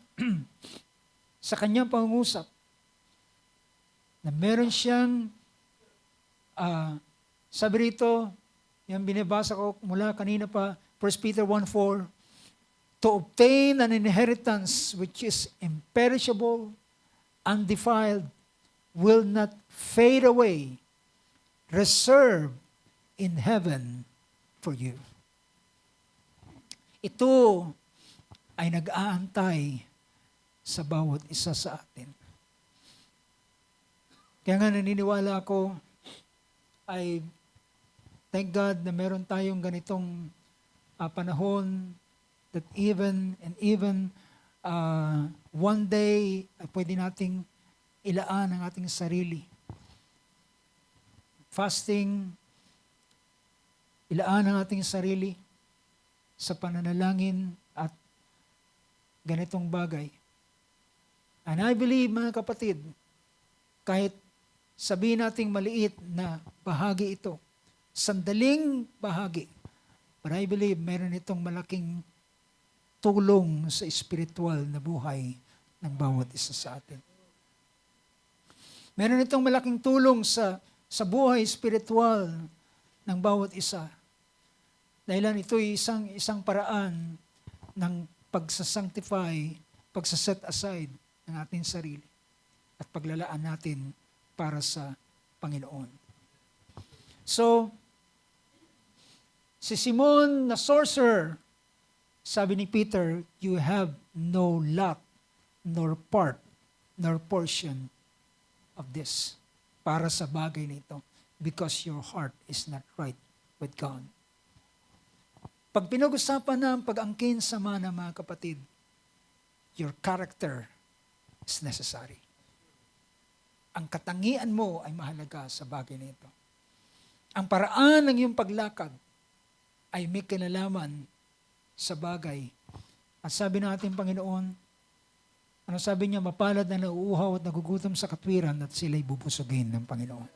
S1: pangungusap na meron siyang sabi rito, yung binabasa ko mula kanina pa, 1 Peter 1:4, to obtain an inheritance which is imperishable, undefiled, will not fade away, reserved in heaven for you. Ito ay nag-aantay sa bawat isa sa atin. Kaya nga naniniwala ako, ay thank God na meron tayong ganitong panahon that even one day ay pwede nating ilaan ang ating sarili. Fasting, ilaan ang ating sarili sa pananalangin at ganitong bagay. And I believe, mga kapatid, kahit sabihin nating maliit na bahagi ito, sandaling bahagi, but I believe meron itong malaking tulong sa spiritual na buhay ng bawat isa sa atin. Meron itong malaking tulong sa buhay spiritual ng bawat isa. Dahilan ito ay isang paraan ng pagsasanctify, pagsaset aside ng ating sarili at paglalaan natin para sa Panginoon. So, si Simon na sorcerer, sabi ni Peter, you have no lot, nor part, nor portion of this para sa bagay nito because your heart is not right with God. Pag pinag-usapan na ang pag-angkin sa mana, mga kapatid, your character is necessary. Ang katangian mo ay mahalaga sa bagay nito. Ang paraan ng iyong paglakad ay may kinalaman sa bagay. At sabi ng ating Panginoon, ano sabi niya, mapalad na nauuhaw at nagugutom sa katwiran at sila'y bubusugin ng Panginoon.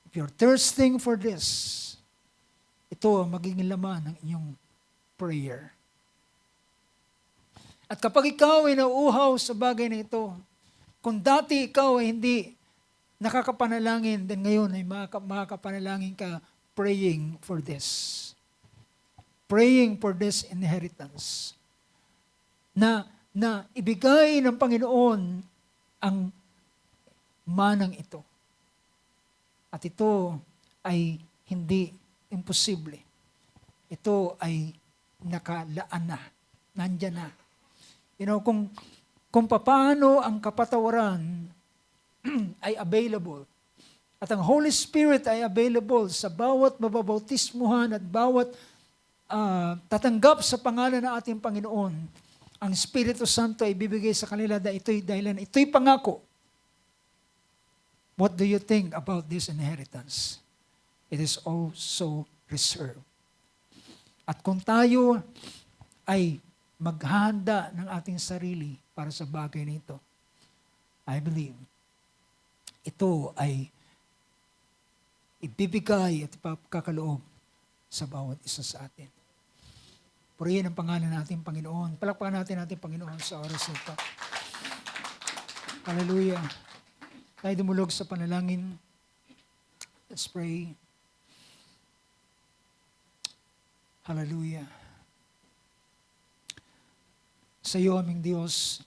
S1: If you're thirsting for this, ito ang magiging laman ng inyong prayer. At kapag ikaw ay nauuhaw sa bagay na ito, kung dati ikaw ay hindi nakakapanalangin, then ngayon ay makakapanalangin ka praying for this. Praying for this inheritance. Na ibigay ng Panginoon ang manang ito. At ito ay hindi imposible. Ito ay nakalaan na. Nandyan na. Kung paano ang kapatawaran ay available at ang Holy Spirit ay available sa bawat mababautismuhan at bawat tatanggap sa pangalan ng ating Panginoon, ang Espiritu Santo ay bibigay sa kanila dahil ito'y pangako. What do you think about this inheritance? It is also reserved. At kung tayo ay maghahanda ng ating sarili para sa bagay nito, I believe, ito ay ibibigay at ipapakaloob sa bawat isa sa atin. Purihin ang pangalan natin, Panginoon. Palakpakan natin Panginoon, sa oras na ito. Hallelujah. Tayo dumulog sa panalangin. Let's pray. Hallelujah. Sa iyo, aming Diyos,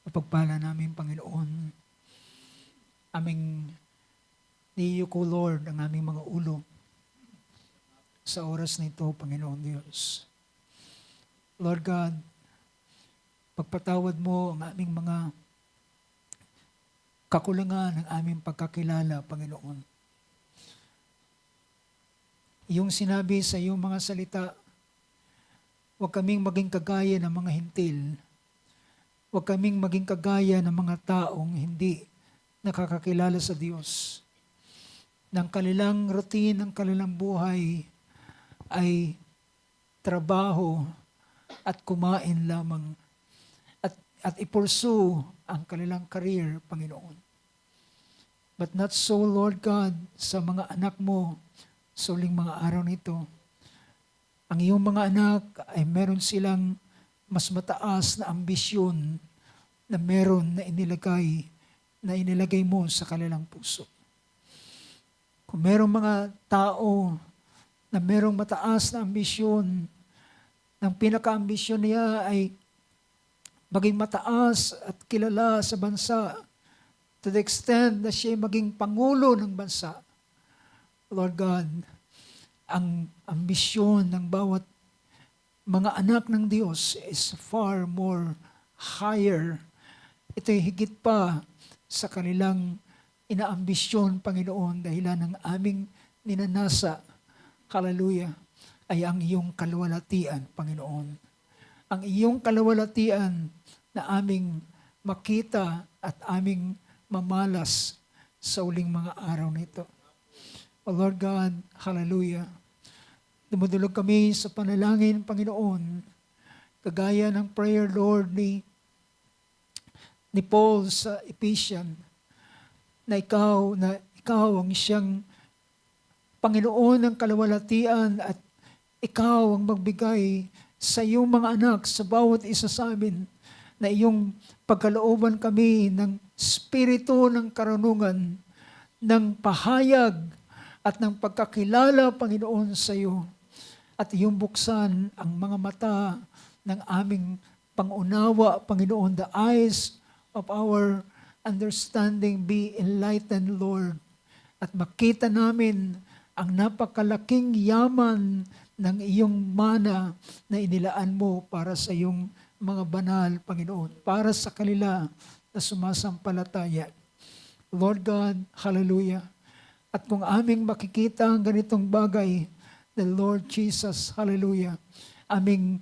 S1: mapagpala namin, Panginoon, aming niyuko, Lord, ang aming mga ulo sa oras na ito, Panginoon Diyos. Lord God, pagpatawad mo ang aming mga kakulangan, ang aming pagkakilala, Panginoon. Yung sinabi sa iyong mga salita, huwag kaming maging kagaya ng mga hintil. Huwag kaming maging kagaya ng mga taong hindi nakakakilala sa Diyos. Ng kanilang routine, ng kanilang buhay ay trabaho at kumain lamang at i-pursue ang kanilang career, Panginoon. But not so, Lord God, sa mga anak mo sa uling mga araw nito. Ang iyong mga anak ay meron silang mas mataas na ambisyon na meron na inilagay mo sa kanilang puso. Kung merong mga tao na merong mataas na ambisyon, ng pinaka-ambisyon niya ay maging mataas at kilala sa bansa to the extent na siya maging pangulo ng bansa. Lord God, ang ambisyon ng bawat mga anak ng Diyos is far more higher. Ito'y higit pa sa kanilang inaambisyon, Panginoon, dahilan ng aming ninanasa, hallelujah, ay ang iyong kaluwalhatian, Panginoon. Ang iyong kaluwalhatian na aming makita at aming mamalas sa uling mga araw nito. O Lord God, hallelujah. Dumudulog kami sa panalangin, Panginoon, kagaya ng prayer, Lord, ni Paul sa Ephesians, na ikaw ang siyang Panginoon ng kaluwalhatian at ikaw ang magbigay sa iyong mga anak, sa bawat isa sa amin, na iyong pagkalooban kami ng spirito ng karunungan, ng pahayag at ng pagkakilala, Panginoon, sa iyo. At iyong buksan ang mga mata ng aming pangunawa, Panginoon, the eyes of our understanding be enlightened, Lord. At makita namin ang napakalaking yaman ng iyong mana na inilaan mo para sa iyong mga banal, Panginoon, para sa kanila na sumasampalataya. Lord God, hallelujah. At kung aming makikita ang ganitong bagay, the Lord Jesus, hallelujah, aming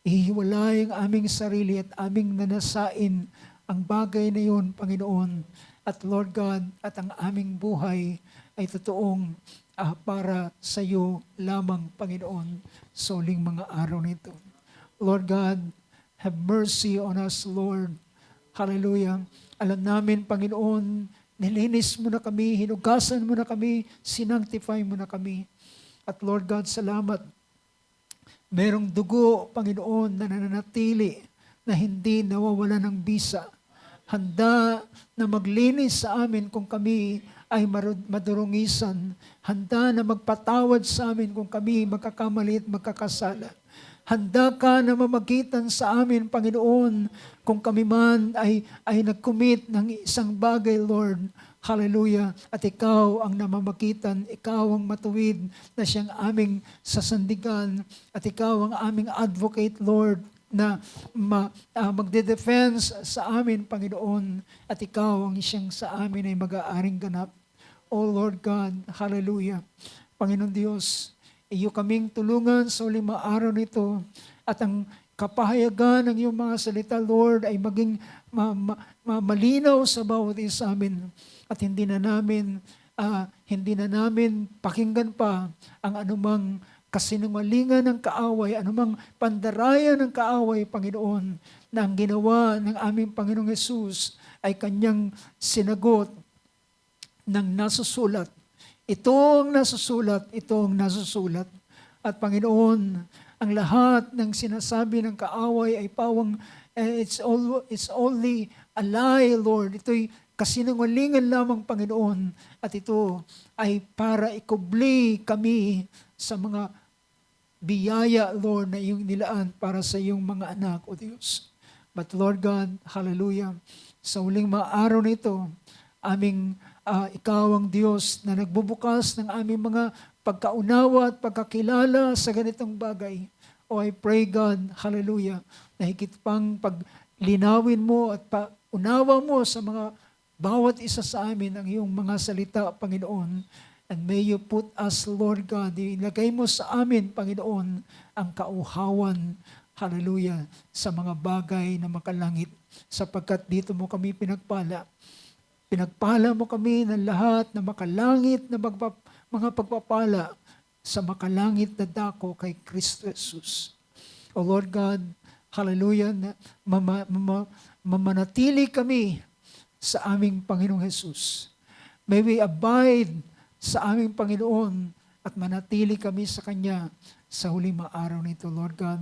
S1: ihiwalay ang aming sarili at aming nanasain ang bagay na yun, Panginoon. At Lord God, at ang aming buhay ay totoong para sa iyo lamang, Panginoon, sa uling mga araw nito. Lord God, have mercy on us, Lord. Hallelujah. Alam namin, Panginoon, nilinis mo na kami, hinugasan mo na kami, sinanctify mo na kami. At Lord God, salamat. Merong dugo, Panginoon, na nananatili na hindi nawawala ng bisa. Handa na maglinis sa amin kung kami ay madurungisan. Handa na magpatawad sa amin kung kami magkakamali at magkakasala. Handa ka na mamagitan sa amin, Panginoon, kung kami man ay nag-commit ng isang bagay, Lord. Hallelujah. At ikaw ang namamagitan, ikaw ang matuwid na siyang aming sasandigan, at ikaw ang aming advocate, Lord, na magde-defense sa amin, Panginoon, at ikaw ang siyang sa amin ay mag-aaring ganap. O Lord God, hallelujah. Panginoon Diyos, iyo kaming tulungan sa uling mga araw nito, at ang kapahayagan ng iyong mga salita, Lord, ay maging malinaw sa bawat isa amin, at hindi na namin pakinggan pa ang anumang kasinungalingan ng kaaway, anumang pandaraya ng kaaway, Panginoon, na ang ginawa ng aming Panginoong Hesus ay kanyang sinagot ng nasusulat. Ito ang nasusulat. At Panginoon, ang lahat ng sinasabi ng kaaway ay pawang, it's only a lie, Lord. Ito'y kasinungalingan lamang, Panginoon. At ito ay para ikubli kami sa mga biyaya, Lord, na iyong nilaan para sa iyong mga anak, O Diyos. But Lord God, hallelujah, sa huling mga araw na ito, Ikaw ang Diyos na nagbubukas ng aming mga pagkaunawa at pagkakilala sa ganitong bagay. Oh, I pray, God, hallelujah, na higit pang paglinawin mo at paunawa mo sa mga bawat isa sa amin ang iyong mga salita, Panginoon. And may you put us, Lord God, ilagay mo sa amin, Panginoon, ang kauhawan, hallelujah, sa mga bagay na makalangit, sapagkat dito mo kami pinagpala. Pinagpala mo kami ng lahat na makalangit na mga pagpapala sa makalangit na dako kay Kristo Jesus. O Lord God, hallelujah, na mamanatili kami sa aming Panginoong Jesus. May we abide sa aming Panginoon at manatili kami sa Kanya sa huling mga araw nito, Lord God.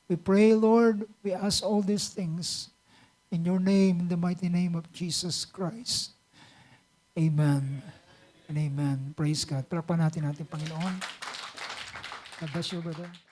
S1: We pray, Lord, we ask all these things in your name, in the mighty name of Jesus Christ. Amen and amen. Praise God. Palapakan natin Panginoon. God bless you, brother.